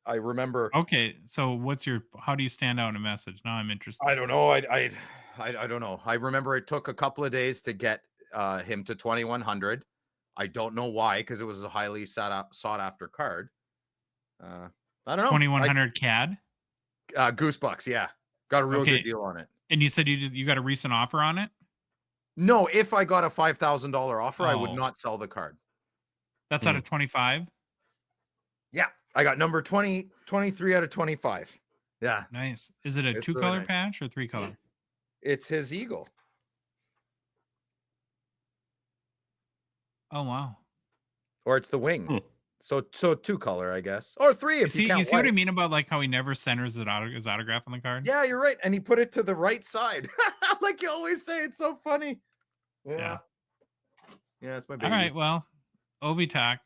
I remember. Okay, so how do you stand out in a message? Now I'm interested. I don't know. I don't know. I remember it took a couple of days to get him to 2,100. I don't know why, because it was a highly sought after card. I don't know. 2,100 CAD. Goosebucks, yeah, got a real Okay. good deal on it. And you said you got a recent offer on it? No, if I got a $5,000 offer, I would Oh. not sell the card. That's out of 25. Yeah, I got number 23 out of 25. Yeah, Nice. Is it a It's 2-color really nice. patch or 3-color? it's his eagle. Oh wow. Or it's the wing. Hmm. So 2-color, I guess, or 3 if you You count see what I white. mean about like how he never centers his autograph on the card? Yeah, you're right. And he put it to the right side. Like you always say, it's so funny. Yeah. Yeah, it's my baby. All right. Well, Ovi talk.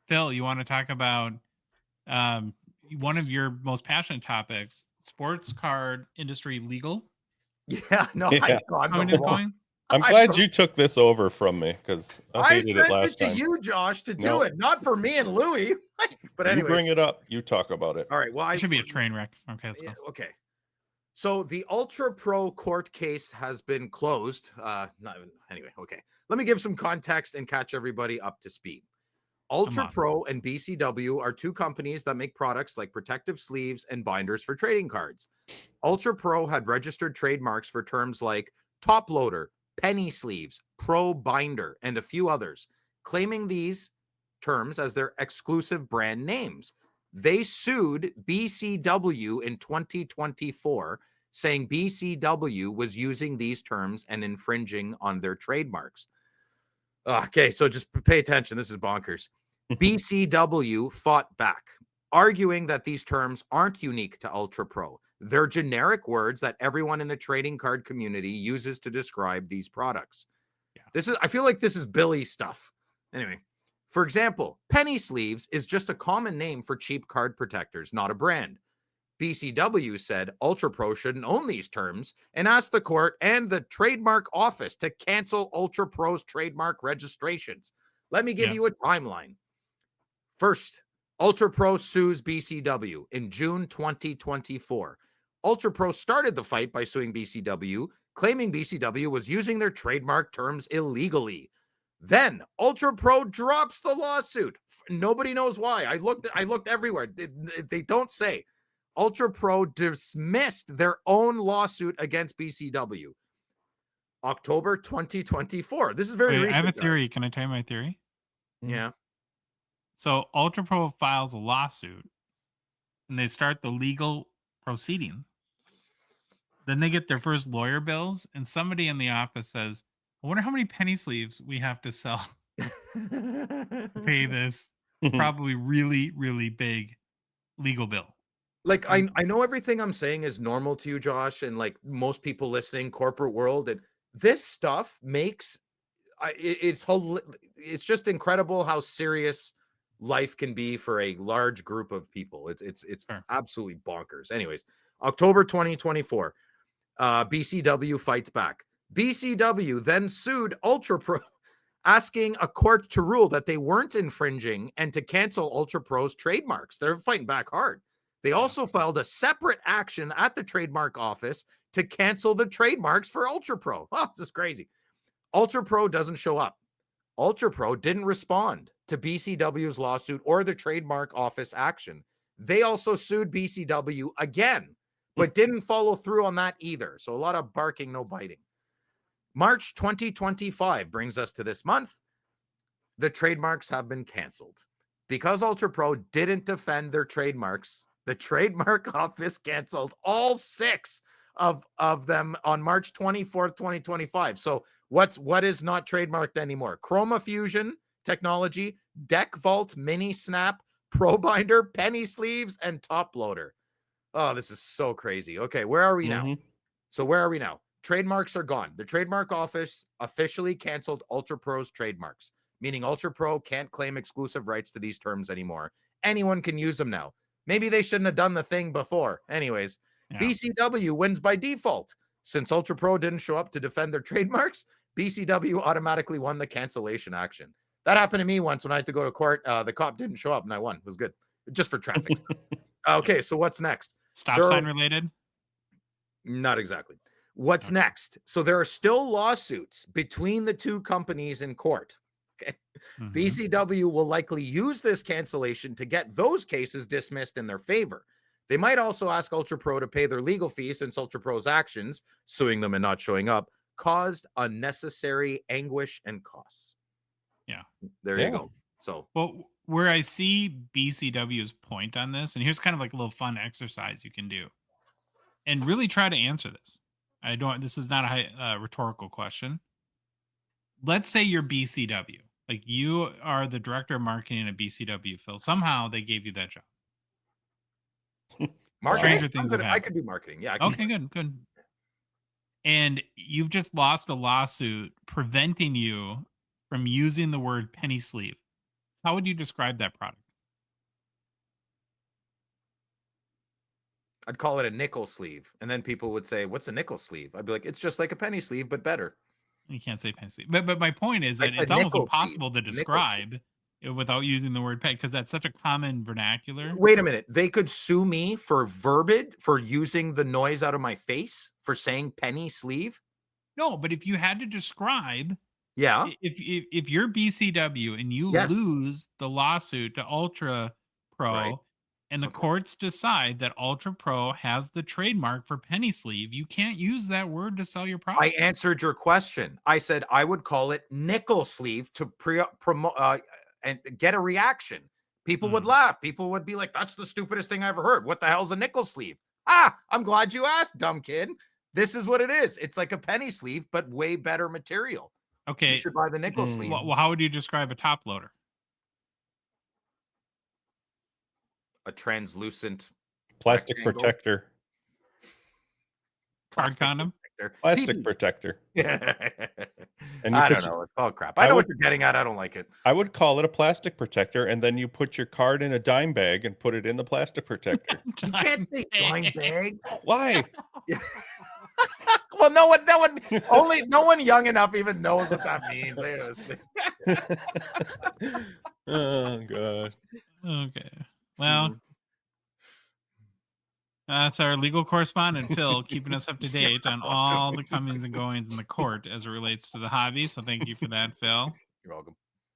Phil, you want to talk about one of your most passionate topics, sports card industry legal? Yeah, no, Yeah. I'm How the it is wrong. going? I'm glad you took this over from me because I I hated sent it last it to time. you, Josh, to do No. it, not for me and Louie. But You anyway, bring it up. You talk about it. all right. Well, It should be a train wreck. Okay, let's go. Yeah, okay. So the Ultra Pro court case has been closed. Anyway, okay. Let me give some context and catch everybody up to speed. Ultra on. Pro and BCW are 2 companies that make products like protective sleeves and binders for trading cards. Ultra Pro had registered trademarks for terms like toploader, penny sleeves, pro binder, and a few others, claiming these terms as their exclusive brand names. They sued BCW in 2024, saying BCW was using these terms and infringing on their trademarks. Okay, so just pay attention. This is bonkers. BCW fought back, arguing that these terms aren't unique to Ultra Pro. They're generic words that everyone in the trading card community uses to describe these products. Yeah. I feel like this is Billy stuff. Anyway, for example, penny sleeves is just a common name for cheap card protectors, not a brand. BCW said Ultra Pro shouldn't own these terms and asked the court and the trademark office to cancel Ultra Pro's trademark registrations. Let me give you a timeline. First, Ultra Pro sues BCW in June 2024. Ultra Pro started the fight by suing BCW, claiming BCW was using their trademark terms illegally. Then Ultra Pro drops the lawsuit. Nobody knows why. I looked everywhere. They don't say. Ultra Pro dismissed their own lawsuit against BCW. October 2024. This is very recent. I have a theory. Can I tell you my theory? Yeah. So Ultra Pro files a lawsuit and they start the legal proceedings. Then they get their first lawyer bills, and somebody in the office says, I wonder how many penny sleeves we have to sell to pay this probably really, really big legal bill. Like, I know everything I'm saying is normal to you, Josh, and like most people listening, corporate world, and this stuff makes it's just incredible how serious life can be for a large group of people. It's Sure. absolutely bonkers. Anyways, October 2024, BCW fights back. BCW then sued Ultra Pro, asking a court to rule that they weren't infringing and to cancel Ultra Pro's trademarks. They're fighting back hard. They also filed a separate action at the trademark office to cancel the trademarks for Ultra Pro. Oh, this is crazy. Ultra Pro doesn't show up. Ultra Pro didn't respond to BCW's lawsuit or the trademark office action. They also sued BCW again, but didn't follow through on that either. So a lot of barking, no biting. March 2025 brings us to this month. The trademarks have been canceled. Because Ultra Pro didn't defend their trademarks, the trademark office canceled all 6 of them on March 24th, 2025. So what is not trademarked anymore? Chroma Fusion technology, Deck Vault Mini Snap, Pro Binder, penny sleeves, and top loader. Oh, this is so crazy. Okay, where are we now? So where are we now? Trademarks are gone. The trademark office officially canceled Ultra Pro's trademarks, meaning Ultra Pro can't claim exclusive rights to these terms anymore. Anyone can use them now. Maybe they shouldn't have done the thing before. Anyways, BCW wins by default. Since Ultra Pro didn't show up to defend their trademarks, BCW automatically won the cancellation action. That happened to me once when I had to go to court. The cop didn't show up and I won. It was good. Just for traffic. Okay, so what's next? Stop sign related? Not exactly. What's next? So there are still lawsuits between the two companies in court. Okay. BCW will likely use this cancellation to get those cases dismissed in their favor. They might also ask Ultra Pro to pay their legal fees since Ultra Pro's actions, suing them and not showing up, caused unnecessary anguish and costs. Yeah. There you go. So, well, where I see BCW's point on this, and here's kind of like a little fun exercise you can do, and really try to answer this. This is not a rhetorical question. Let's say you're BCW. Like you are the director of marketing at BCW, Phil. Somehow they gave you that job. Marketing? I could do marketing. Yeah. Okay, good. And you've just lost a lawsuit preventing you from using the word penny sleeve. How would you describe that product? I'd call it a nickel sleeve. And then people would say, what's a nickel sleeve? I'd be like, it's just like a penny sleeve, but better. You can't say penny sleeve. But my point is that it's almost impossible to describe it without using the word penny, because that's such a common vernacular. Wait a minute. They could sue me for verbiage, for using the noise out of my face, for saying penny sleeve? No, but if you had to describe, if you're BCW and you lose the lawsuit to Ultra Pro, and the courts decide that Ultra Pro has the trademark for penny sleeve, you can't use that word to sell your product. I answered your question. I said I would call it nickel sleeve to promote and get a reaction. People would laugh. People would be like, that's the stupidest thing I ever heard. What the hell's a nickel sleeve? I'm glad you asked, dumb kid. This is what it is. It's like a penny sleeve, but way better material. Okay. You should buy the nickel sleeve. Well, how would you describe a top loader? A translucent plastic protector. Hard condom. Plastic protector. And you I put don't your- know. It's all crap. I know what you're getting at. I don't like it. I would call it a plastic protector, and then you put your card in a dime bag and put it in the plastic protector. You can't say dime bag. Why? Well, no one young enough even knows what that means. They just- Oh god. Okay. Well, that's our legal correspondent, Phil, keeping us up to date on all the comings and goings in the court as it relates to the hobby. So thank you for that, Phil. You're welcome.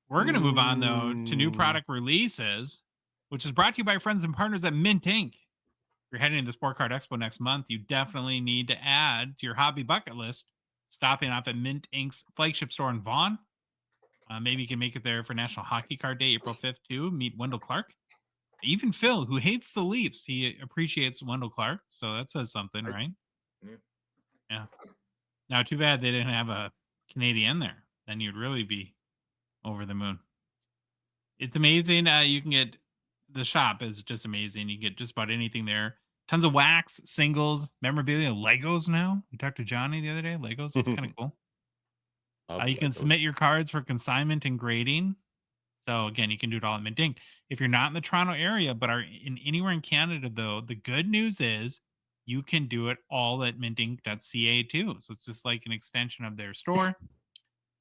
We're going to move on, though, to new product releases, which is brought to you by friends and partners at Mint Inc. If you're heading to the Sport Card Expo next month, you definitely need to add to your hobby bucket list stopping off at Mint Inc.'s flagship store in Vaughan. Maybe you can make it there for National Hockey Card Day, April 5th, too. Meet Wendell Clark. Even Phil, who hates the Leafs, he appreciates Wendell Clark. So that says something, right? Yeah. Now, too bad they didn't have a Canadian there. Then you'd really be over the moon. It's amazing. You can get the shop is just amazing. You get just about anything there. Tons of wax, singles, memorabilia, Legos now. We talked to Johnny the other day. Legos, it's kind of cool. You can submit your cards for consignment and grading. So again, you can do it all at Mint Inc. If you're not in the Toronto area, but are in anywhere in Canada, though, the good news is you can do it all at mintinc.ca too. So it's just like an extension of their store.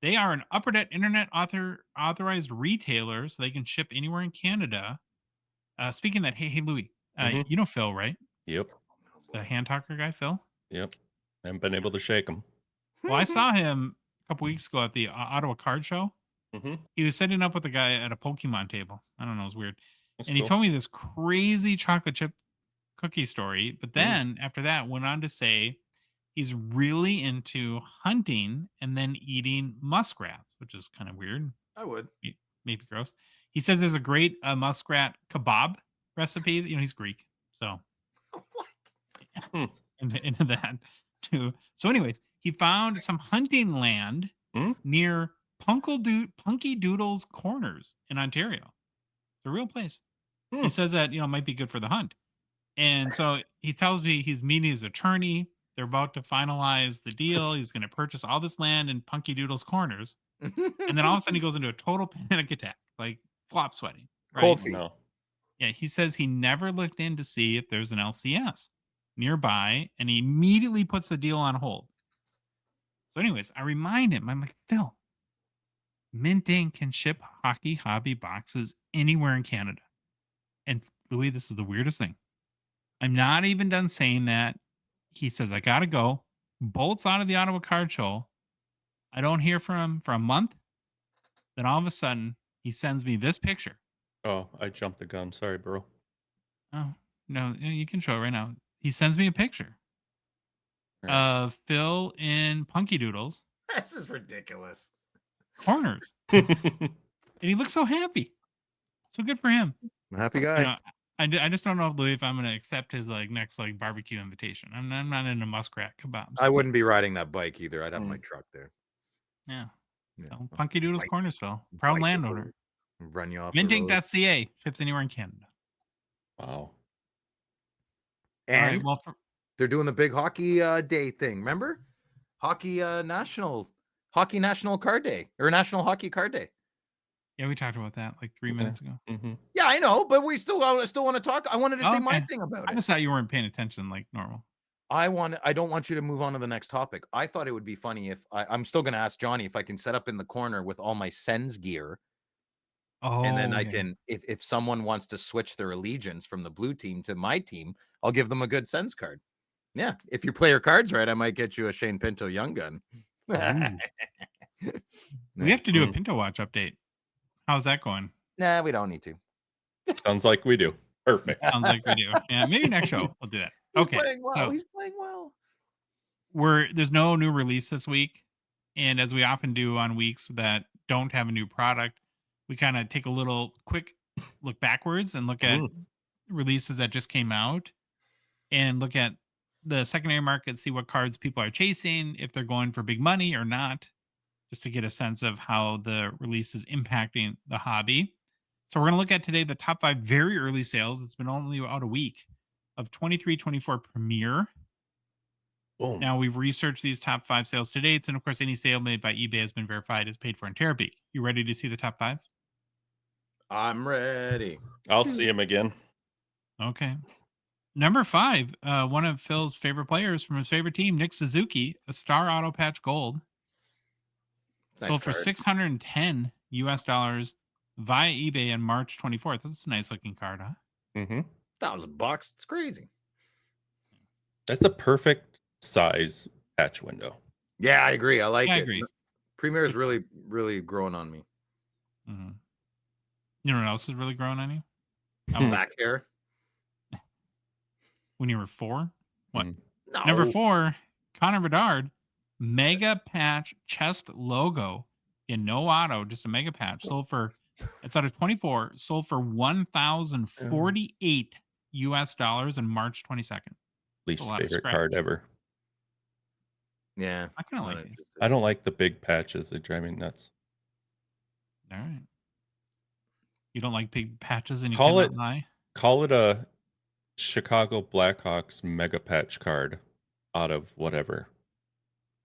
They are an Upper Deck Internet authorized retailer, so they can ship anywhere in Canada. Speaking of that, hey Louis, you know Phil, right? Yep. The hand talker guy, Phil. Yep. Haven't been able to shake him. Well, I saw him a couple weeks ago at the Ottawa Card Show. He was setting up with a guy at a Pokemon table. I don't know, it was weird. That's and cool. he told me this crazy chocolate chip cookie story. But then after that, went on to say he's really into hunting and then eating muskrats, which is kind of weird. I would. Maybe gross. He says there's a great muskrat kebab recipe. You know, he's Greek. So What? into that too. So anyways, he found some hunting land near Punky Doodle's Corners in Ontario. It's a real place. He says that, you know, might be good for the hunt. And so he tells me he's meeting his attorney. They're about to finalize the deal. He's going to purchase all this land in Punky Doodle's Corners. And then all of a sudden he goes into a total panic attack, like flop sweating. Right? Cold feet. No. Yeah, he says he never looked in to see if there's an LCS nearby, and he immediately puts the deal on hold. So anyways, I remind him, I'm like, Phil, Mint Inc. can ship hockey hobby boxes anywhere in Canada. And Louis, this is the weirdest thing. I'm not even done saying that. He says, I got to go. Bolts out of the Ottawa Card Show. I don't hear from him for a month. Then all of a sudden, he sends me this picture. Oh, I jumped the gun. Sorry, bro. Oh, no, you can show it right now. He sends me a picture of Phil in Punky Doodles. This is ridiculous. Corners. And he looks so happy. So good for him. I'm a happy guy. You know, I just don't know, Louis, if I'm going to accept his next barbecue invitation. I'm not into muskrat kebabs. I wouldn't be riding that bike either. I'd have my truck there. Yeah. Yeah. So, Punky Doodles Bike- Corners, Phil. Proud bicycle. landowner. Run you off. the road. Minting.ca. Ships anywhere in Canada. Wow. All And right. Well, they're doing the big hockey day thing. Remember? Hockey national card day or National Hockey Card Day. yeah, we talked about that like 3 minutes ago. Yeah, I know, but we still want to talk. I wanted to say my Okay. thing about I it. just thought you weren't paying attention like normal. I don't want you to move on to the next topic. I thought it would be funny if I'm still going to ask Johnny if I can set up in the corner with all my Sens gear. Oh, And then I yeah. can, if someone wants to switch their allegiance from the blue team to my team, I'll give them a good Sens card. Yeah. If you play your cards right, I might get you a Shane Pinto Young Gun. We have to do a Pinto Watch update. How's that going? Nah, we don't need to. Sounds like we do. Perfect. Sounds like we do. Yeah, maybe next show we'll do that. Okay. Playing well. So He's playing well. there's no new release this week. And as we often do on weeks that don't have a new product, we kind of take a little quick look backwards and look at releases that just came out and look at the secondary market, see what cards people are chasing, if they're going for big money or not, just to get a sense of how the release is impacting the hobby. So we're going to look at today the top 5 very early sales. It's been only out a week of 23-24 Premier. Boom. Now, we've researched these top 5 sales to dates, and of course, any sale made by eBay has been verified as paid for in Therapy. You ready to see the top 5? I'm ready. I'll see him again. Okay. Number 5, one of Phil's favorite players from his favorite team, Nick Suzuki, a Star Auto Patch Gold. Nice Sold for card. $610 via eBay on March 24th. That's a nice looking card, huh? Mm-hmm. $1,000. It's crazy. That's a perfect size patch window. Yeah, I agree. I like Yeah, I it. agree. Premier is really, really growing on me. Mm-hmm. You know what else is really growing on you? Back hair. When you were 4? What? No. Number 4, Connor Bedard, mega patch chest logo in no auto, just a mega patch. Sold for, it's out of 24, sold for $1,048 on March 22nd. Least a lot of favorite card scratch. ever. Yeah. I kind of not like these. interested. I don't like the big patches. They drive me nuts. All right. You don't like big patches and you Call cannot it- lie? Call it a Chicago Blackhawks mega patch card out of whatever.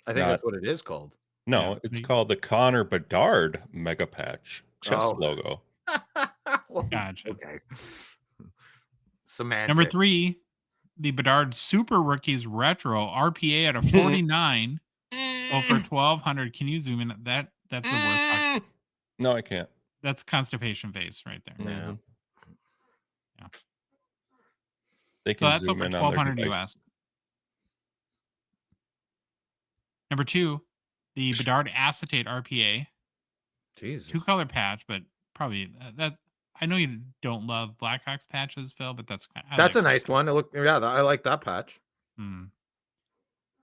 I think Not- that's what it is called. No, Yeah, it's big- called the Connor Bedard mega patch chest Oh. logo. Well, Gotcha. Okay. Semantic. Number 3, the Bedard Super Rookies Retro RPA at a 49. Sold for $1,200. Can you zoom in? That's the worst. No, I can't. That's constipation face right there. Yeah. Mhm. Yeah. They So can that's sold zoom for in on their $1,200 device. US. Number 2, the Bedard Acetate RPA, Jesus. 2-color patch, but probably that. I know you don't love Blackhawks patches, Phil, but that's kind. That's a nice one. I like that patch.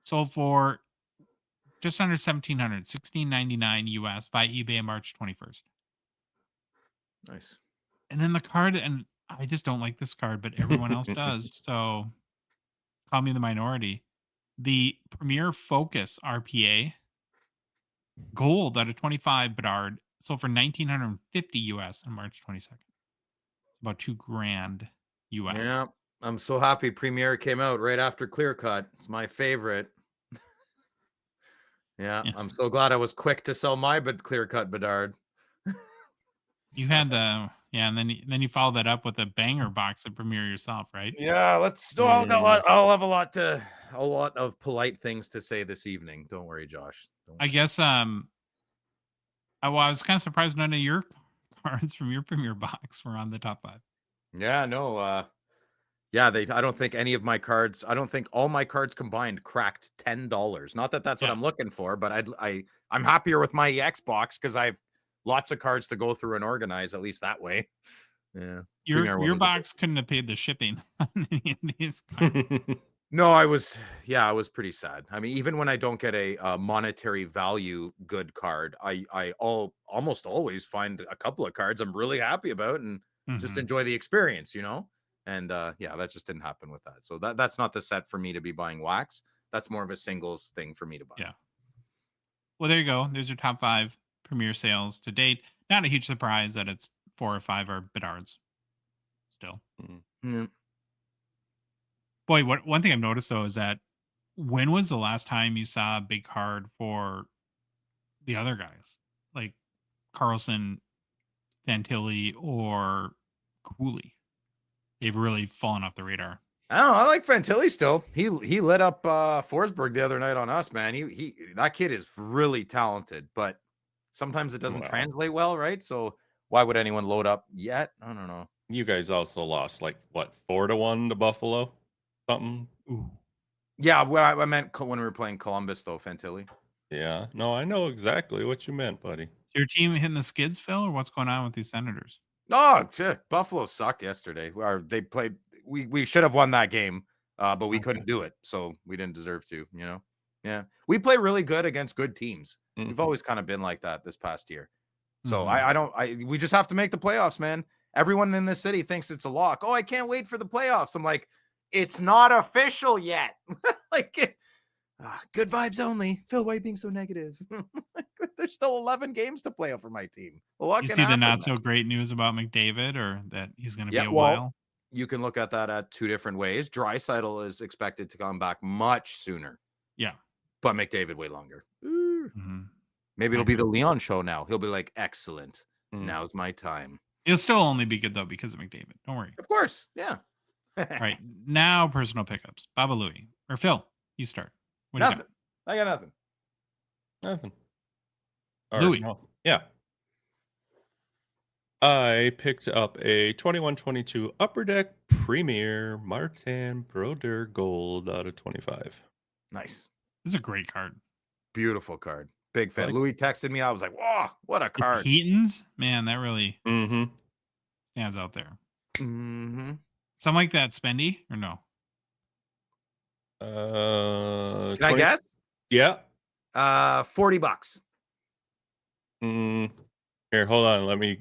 Sold for just under $1,700, $1,699 US by eBay on March 21st. Nice. And then the card, and I just don't like this card, but everyone else does. So call me the minority. The Premier Focus RPA gold out of 25 Bedard sold for $1,950 US on March 22nd. It's about $2,000 US. Yeah. I'm so happy Premiere came out right after Clear Cut. It's my favorite. Yeah. I'm so glad I was quick to sell my Clear Cut Bedard. You had the and then you follow that up with a banger box of Premier yourself, right? Yeah, I'll have a lot of polite things to say this evening. Don't worry, Josh. I guess I was kind of surprised none of your cards from your Premier box were on the top 5. Yeah, no, I don't think any of my cards, I don't think all my cards combined cracked $10. Not that that's what Yeah. I'm looking for, but I'm happier with my EX box because I have lots of cards to go through and organize, at least that way. Yeah. Premier one Your was a box couldn't have paid the shipping on any of these cards. No, I was pretty sad. I mean, even when I don't get a monetary value good card, I almost always find a couple of cards I'm really happy about and just Mhm. enjoy the experience, And that just didn't happen with that. So that's not the set for me to be buying wax. That's more of a singles thing for me to buy. Yeah. Well, there you go. There's your top 5 Premier sales to date. Not a huge surprise that it's 4 or 5 are Bedards. Still. Yeah. Boy, one thing I've noticed though is that when was the last time you saw a big card for the other guys like Carlson, Fantilli, or Cooley? They've really fallen off the radar. I don't know. I like Fantilli still. He lit up Forsberg the other night on us, man. He that kid is really talented, but sometimes it doesn't Wow. translate well, right? So why would anyone load up yet? I don't know. You guys also lost 4-1 to Buffalo, something. Ooh. Yeah, what I meant when we were playing Columbus, though, Fantilli. Yeah, no, I know exactly what you meant, buddy. Is your team hitting the skids, Phil, or what's going on with these Senators? Oh, shit. Buffalo sucked yesterday. They played. We should have won that game, but we couldn't do it, so we didn't deserve to. Yeah, we play really good against good teams. We've Mhm. always kind of been like that this past year. So Mhm. we just have to make the playoffs, man. Everyone in this city thinks it's a lock. Oh, I can't wait for the playoffs. I'm like, it's not official yet. Good vibes only. Phil, why are you being so negative? There's still 11 games to play out for my team. You see the not so great news about McDavid, or that he's going to be a well, while? You can look at that at two different ways. Draisaitl is expected to come back much sooner Yeah. but McDavid way longer. Mhm. Maybe it'll I be the Leon show now. He'll be like, excellent. Mm. Now's my time. He'll still only be good though because of McDavid. Don't worry. Of course. Yeah. All right. Now personal pickups. Baba Louie. Or Phil, you start. What do you Nothing. got? I got nothing. Nothing. Or, Louis. no, yeah. I picked up a 21-22 Upper Deck Premier Martin Brodeur Gold out of 25. Nice. This is a great card. Beautiful card. Big fan. Like- Louis texted me. I was like, whoa, what a The card. Heatons, man, that really Mm-hmm. stands out there. Mm-hmm. Something like that, Spendy, or no? Can I guess? Yeah. $40. Here, hold on. Let me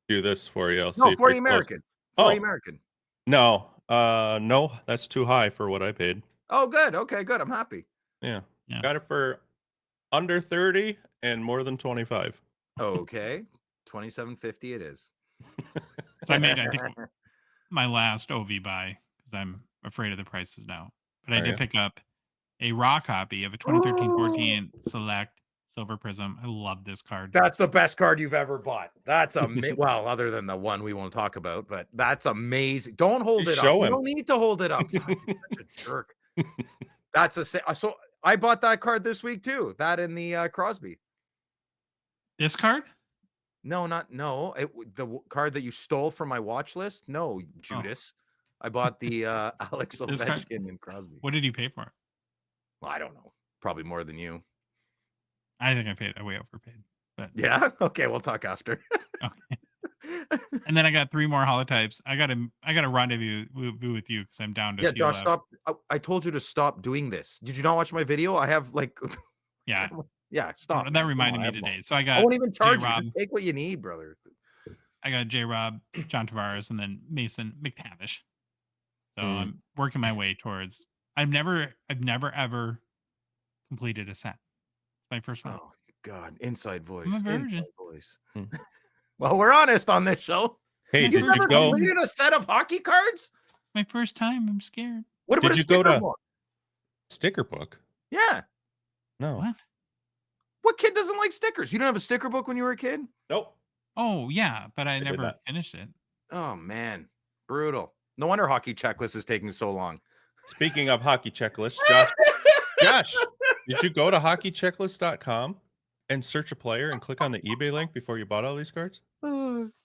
do this for you. I'll see. No, if 40 you're close. American. 40 Oh. American. No. No, that's too high for what I paid. Oh, good. Okay, good. I'm happy. Yeah. Yeah. Got it for under 30 and more than 25. Okay. $27.50 it is. So I made, I think, my last OV buy because I'm afraid of the prices now. But I Are did ya? pick up a raw copy of a 2013-14 Select Silver Prism. I love this card. That's the best card you've ever bought. That's well, other than the one we won't talk about, but that's amazing. Don't hold it Show up. You him. don't need to hold it up. God, you're such a jerk. That's so I bought that card this week too. That in the Crosby. This card? No, the card that you stole from my watch list. No, Judas. I bought the Alex This card? Ovechkin and Crosby. What did you pay for it? Well, I don't know. Probably more than you. I think I way overpaid. But Yeah. Okay, we'll talk after. okay. And then I got 3 more holotypes. I got a rendezvous with you because I'm down to Yeah, a few Josh, left. stop. I told you to stop doing this. Did you not watch my video? I have like, Yeah. yeah, stop. That man. Come reminded on, I me have today. more. So I I got won't even charge you. J-Rob. Just take what you need, brother. I got J-Rob, John Tavares, and then Mason McTavish. So Mm. I'm working my way towards. I've never ever completed a set. It's my first one. Oh God, inside voice. I'm a virgin. Inside voice. Hmm. Well, we're honest on this show. Hey, My You did first you never go? completed a set of hockey cards? My first time. I'm scared. What about Did a you go sticker to- book? Sticker book? Yeah. No. What? What kid doesn't like stickers? You didn't have a sticker book when you were a kid? Nope. Oh yeah, but I did never not. finished it. Oh man, brutal. No wonder hockey checklist is taking so long. Speaking of hockey checklists, Josh, did you go to hockeychecklist.com and search a player and click on the eBay link before you bought all these cards?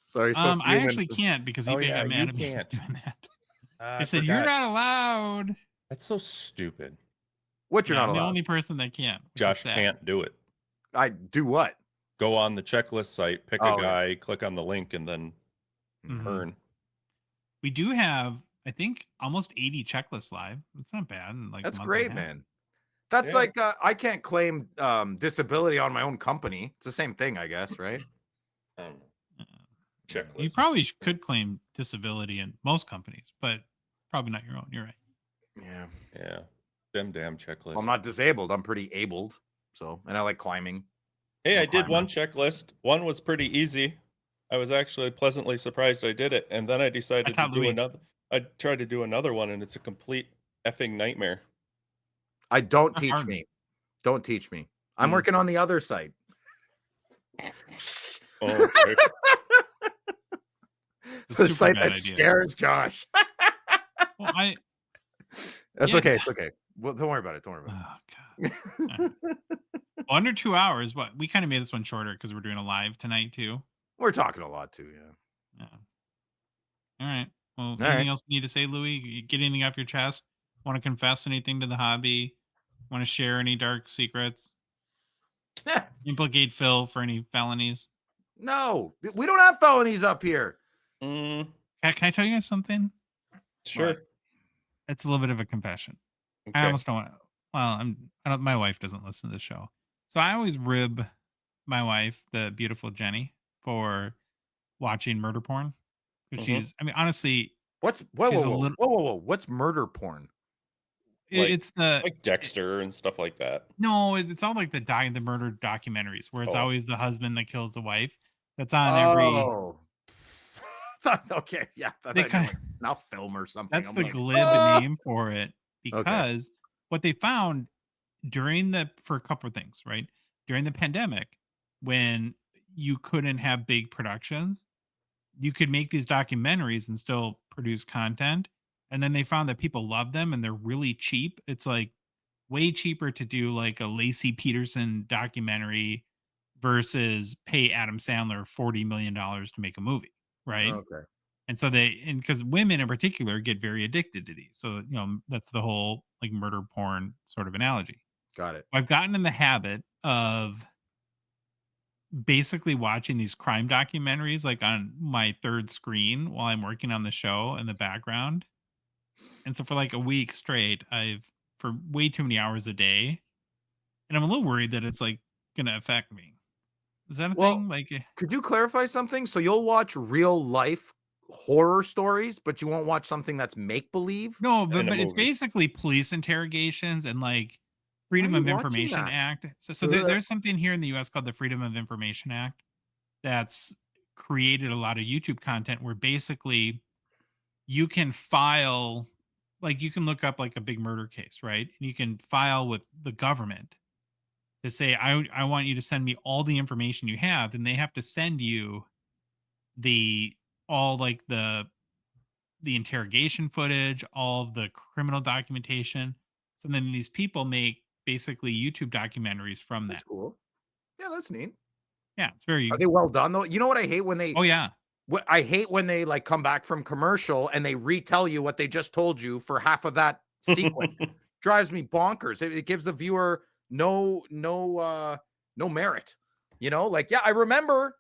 Sorry, so I actually can't because Oh, eBay yeah, got mad you at me for can't. doing that. I They said you're forgot. not allowed. That's so stupid. What you're Yeah, not I'm the allowed? only person that can't. which is Josh sad. can't do it. I do what? Go on the checklist site, pick Oh, a yeah. guy, click on the link, and then Mhm. earn. We do have, I think, almost 80 checklists live. It's not bad. In like a That's month great, and a half. man. That's Yeah. like I can't claim disability on my own company. It's the same thing, I guess, right? You Checklist. probably could claim disability in most companies, but probably not your own. You're right. Yeah. Yeah. Them damn checklists. Well, I'm not disabled. I'm pretty abled. So, and I like climbing. Hey, I'm a I did climber. one checklist. One was pretty easy. I was actually pleasantly surprised I did it, and then I decided to taught do Louis. another. I tried to do another one, and it's a complete effing nightmare. Don't Not teach hard. me. Don't teach me. I'm Mm. working on the other side. Oh, okay. It's a The super site bad that idea. scares Josh. Well, That's Yeah. okay. It's okay. Well, don't worry about it. Don't worry about oh god. Well, under 2 hours. What we kind of made this one shorter because we're doing a live tonight too. We're talking a lot too. Yeah. Yeah. All right. Well, right. anything else you need to say, Louis? You get anything off your chest? Want to confess anything to the hobby? Want to share any dark secrets? Implicate Phil for any felonies? No, we don't have felonies up here. Mm, Can I tell you guys something? sure. It's a little bit of a confession. I Okay. almost don't want. Well, my wife doesn't listen to the show, so I always rib my wife, the beautiful Jenny, for watching murder porn. 'Cause Mhm. she's. I mean, honestly, Whoa, She's whoa, a whoa, little- whoa, whoa, whoa! What's murder porn? Like- it's the Like Dexter and stuff like that. no. It's all like the murder documentaries where it's Oh. always the husband that kills the wife. That's on every. Oh, okay, yeah. I They thought you meant, kind- like, now film or something. That's I'm the like, glib "Ah!" name for it because what they found for a couple of things, right? During the pandemic, when you couldn't have big productions, you could make these documentaries and still produce content. And then they found that people love them and they're really cheap. It's like way cheaper to do like a Lacey Peterson documentary versus pay Adam Sandler $40 million to make a movie, right? Okay. And so and because women in particular get very addicted to these. So, that's the whole like murder porn sort of analogy. Got it. I've gotten in the habit of basically watching these crime documentaries like on my third screen while I'm working on the show in the background. And so for like a week straight, for way too many hours a day. And I'm a little worried that it's like going to affect me. Is that a Well, thing? Like, could you clarify something? So you'll watch real life horror stories, but you won't watch something that's make believe? no, In a but it's movie. basically police interrogations and like Why are Freedom you of watching Information that? Act. So Ugh. there's something here in the US called the Freedom of Information Act that's created a lot of YouTube content where basically you can file, like you can look up like a big murder case, right? And you can file with the government to say, I want you to send me all the information you have, and they have to send you the all like the interrogation footage, all of the criminal documentation. So then these people make basically YouTube documentaries from That's that. cool. Yeah, that's neat. Yeah, it's Are very. they well done though? You know what I hate when they Oh yeah, I hate when they like come back from commercial and they retell you what they just told you for half of that sequence. Drives me bonkers. It gives the viewer no merit. Like, yeah, I remember.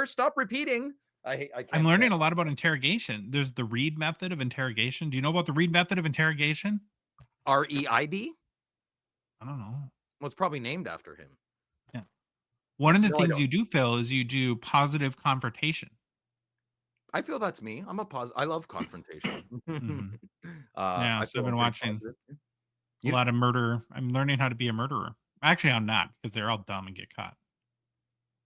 Stop repeating. I can't I'm learning stand a lot about interrogation. There's the Reed method of interrogation. Do you know about the Reed method of interrogation? REID. I don't know. Well, it's probably named after him. Yeah. One of the No, I things don't. you do, Phil, is you do positive confrontation. I feel that's me. I love confrontation. Mhm. I Yeah, so feel I've been I'm pretty watching positive. a You- lot of murder. I'm learning how to be a murderer. Actually, I'm not because they're all dumb and get caught.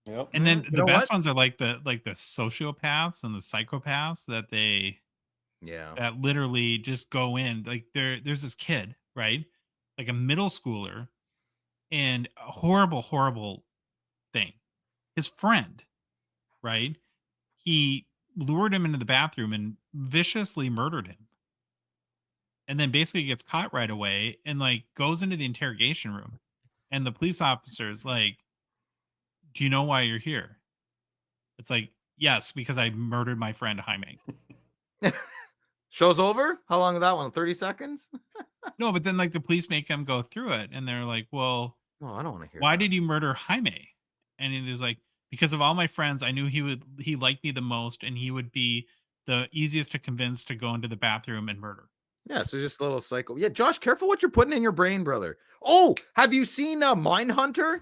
Yep. And then You the know best what? ones are like the sociopaths and the psychopaths Yeah. that literally just go in. Like there's this kid, right? Like a middle schooler, and a horrible, horrible thing. His friend, right? He lured him into the bathroom and viciously murdered him. And then basically gets caught right away and like goes into the interrogation room. And the police officer's like, "Do you know why you're here?" It's like, "Yes, because I murdered my friend Jaime." Show's over? How long is that one? 30 seconds? No, but then like the police make him go through it and they're like, "Well, No, I don't want to hear why that. did you murder Jaime?" And he was like, "Because of all my friends, I knew he liked me the most and he would be the easiest to convince to go into the bathroom and murder." Yeah, so just a little psycho. Yeah, Josh, careful what you're putting in your brain, brother. Oh, have you seen Mindhunter?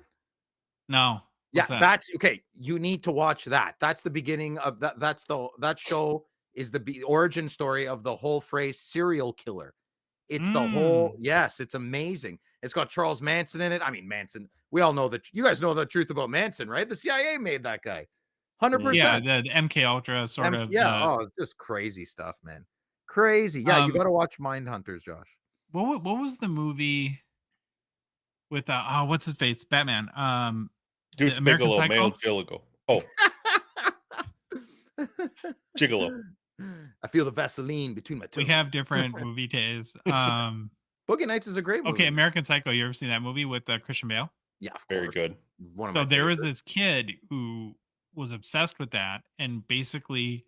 No. Yeah, What's that? that's okay. You need to watch that. That's the beginning of that. That show is the origin story of the whole phrase serial killer. It's the whole, yes, it's amazing. It's got Charles Manson in it. I mean, Manson, we all know that you guys know the truth about Manson, right? The CIA made that guy. 100%. Yeah, the MK Ultra sort of Yeah. Oh, it's just crazy stuff, man. Crazy. Yeah, you got to watch Mindhunters, Josh. what was the movie with what's his face? Batman. Deuce The American Bigelow, male Psycho? gigolo. Oh, gigolo. I feel the Vaseline between my toes. We have different movie tastes. Boogie Nights is a great movie. Okay, American Psycho. You ever seen that movie with Christian Bale? Yeah, of Very course. good. One of So my there was favorites. this kid who was obsessed with that and basically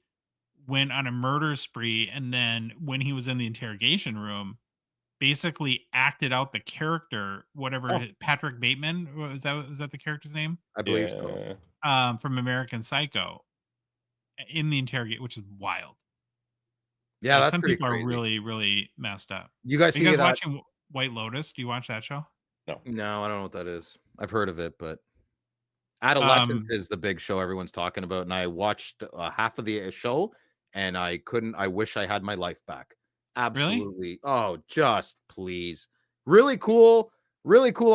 went on a murder spree. And then when he was in the interrogation room, basically acted out the character, whatever Oh. Patrick Bateman is that the character's name? I believe so. Yeah. From American Psycho in the interrogate, which is wild. Yeah, Like, that's some pretty people crazy. are really, really messed up. You guys Are see you guys that? watching White Lotus? Do you watch that show? No, I don't know what that is. I've heard of it, but Adolescence Um, is the big show everyone's talking about, and I watched half of the show, and I couldn't. I wish I had my life back. Really? Absolutely. Oh, just please. Really cool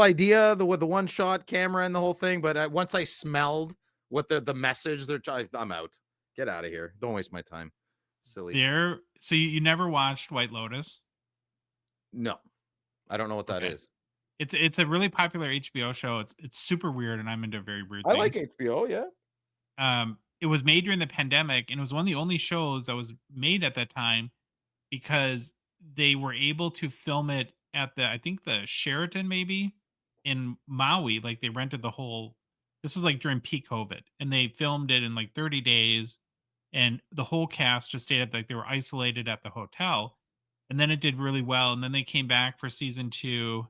idea. With the one shot camera and the whole thing, but once I smelled what the message they're trying, I'm out. Get out of here. Don't waste my time. Silly. So you never watched White Lotus? No, I don't know what that Okay. is. It's a really popular HBO show. It's super weird, and I'm into very weird I things. like HBO. Yeah. It was made during the pandemic, and it was one of the only shows that was made at that time because they were able to film it at I think the Sheraton maybe in Maui. Like they rented the whole. This was like during peak COVID, and they filmed it in like 30 days, and the whole cast just stayed at, like, they were isolated at the hotel, and then it did really well, and then they came back for season 2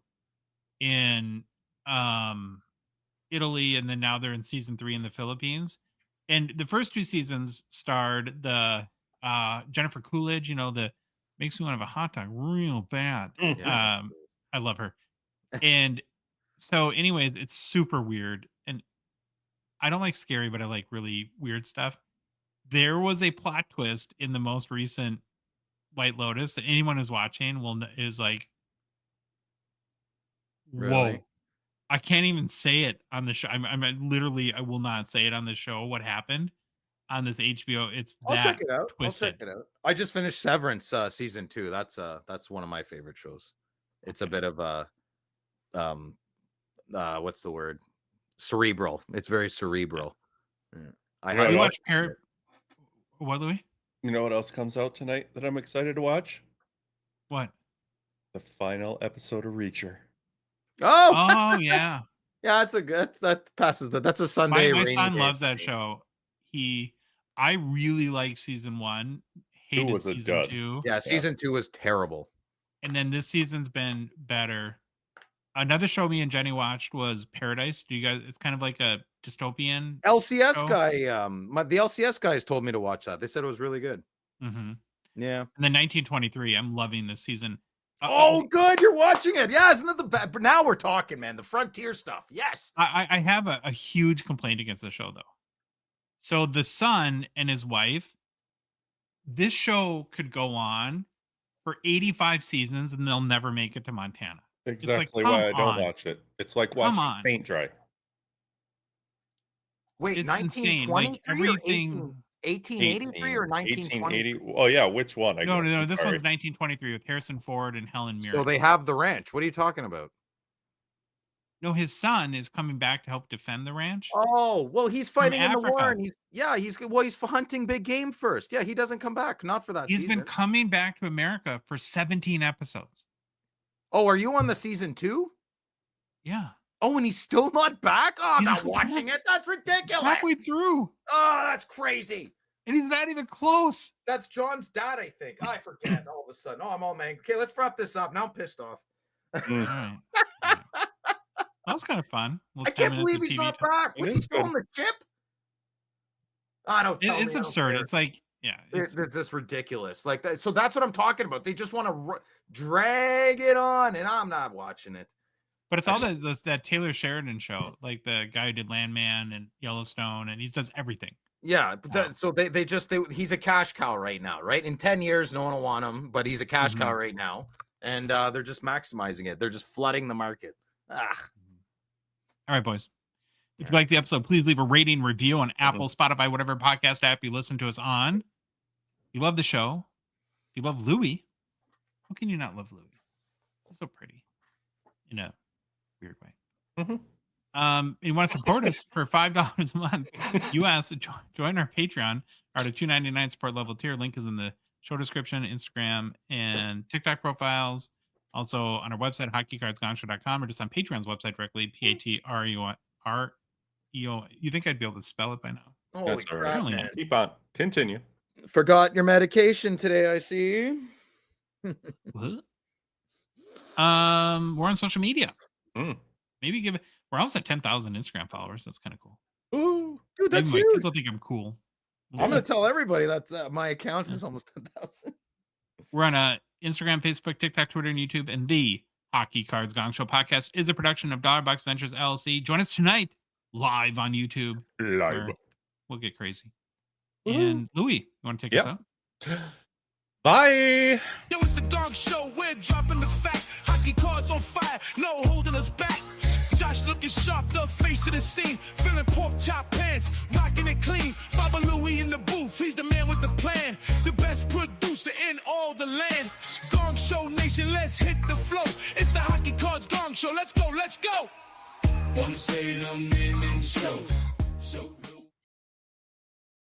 in Italy, and then now they're in season 3 in the Philippines. And the first 2 seasons starred the Jennifer Coolidge, the makes me want to have a hot dog real bad. Yeah. I love her. And so anyways, it's super weird, and I don't like scary, but I like really weird stuff. There was a plot twist in the most recent White Lotus that anyone who's watching is like, whoa. Really? I can't even say it on the show. I'm literally, I will not say it on the show. What happened on this HBO? It's I'll that check it out. twisted. I'll check it out. I just finished Severance season 2. That's one of my favorite shows. It's a bit of a what's the word? Cerebral. It's very cerebral. Yeah. You watch what, Louis? You know what else comes out tonight that I'm excited to watch? What? The final episode of Reacher. Oh yeah. Yeah, that's a good. That passes that. That's a Sunday. My rainy son day loves for that me. show. I really liked season 1. Hated was a season dud. 2. Yeah, season 2 was terrible. And then this season's been better. Another show me and Jenny watched was Paradise. Do you guys? It's kind of like a dystopian. LCS show. guy. The LCS guys told me to watch that. They said it was really good. Mm-hmm. Yeah. And then 1923. I'm loving this season. Oh, good. You're watching it. Yeah, isn't that the best? But now we're talking, man. The Frontier stuff. Yes. I have a huge complaint against the show, though. So the son and his wife, this show could go on for 85 seasons and they'll never make it to Montana. Exactly like, why I come don't on. watch it. It's like Come watching on. paint dry. Wait, It's insane. 1923 Like or everything. 1883 or 1920? 1880. Oh yeah, which one? I No, guess. this Sorry. one's 1923 with Harrison Ford and Helen Mirren. So they have the ranch. What are you talking about? No, his son is coming back to help defend the ranch. Oh, well, he's fighting in the war, Africa. and he's hunting big game first. Yeah, he doesn't come back. Not for that He's season. been coming back to America for 17 episodes. Oh, are you on the season 2? Yeah. Oh, and he's still not back? Oh, I'm He's not not watching it. That's ridiculous. Halfway through. Oh, that's crazy. And he's not even close. That's John's dad, I think. I forget all of a sudden. Oh, I'm all angry. Okay, let's wrap this up. Now I'm pissed off. All right. That was kind of fun. I can't believe he's not back. It Was he is still good. on the ship? I don't tell It's me, I don't absurd. care. It's like, yeah. It's just ridiculous. Like that. So that's what I'm talking about. They just want to drag it on, and I'm not watching it. But it's all that Taylor Sheridan show, like the guy who did Landman and Yellowstone, and he does everything. Yeah, but so he's a cash cow right now, right? In 10 years, no one will want him, but he's a cash cow right now, and they're just maximizing it. They're just flooding the market. All right, boys. If you like the episode, please leave a rating review on Apple, Spotify, whatever podcast app you listen to us on. If you love the show, if you love Louis, how can you not love Louis? He's so pretty in a weird way. And you want to support us for $5 a month US, join our Patreon, or at a $2.99 support level tier. Link is in the show description, Instagram, and TikTok profiles. Also on our website, hockeycardsgongshow.com, or just on Patreon's website directly, PATREO. You think I'd be able to spell it by now? Holy That's all crap, right. man. Keep on. Continue. Forgot your medication today, I see. What? We're on social media. Maybe we're almost at 10,000 Instagram followers. That's kind of cool. Ooh. Dude, that's Maybe my huge. kids will think I'm cool. I'm going to tell everybody that my account is almost 10,000. We're on Instagram, Facebook, TikTok, Twitter, and YouTube. And the Hockey Cards Gong Show podcast is a production of Dollarbox Ventures LLC. Join us tonight live on YouTube. Live. We'll get crazy. And Louis, you want to take us out? Bye. Yo, it's the Gong Show. We're dropping the facts. Hockey cards on fire. No holding us back. Josh looking sharp, the face of the scene. Feeling pork chop pants, rocking it clean. Baba Louie in the booth, he's the man with the plan. The best producer in all the land. Gong Show Nation, let's hit the flow. It's the Hockey Cards Gong Show. Show. Let's go, let's go. Wanna say the Min Min Show.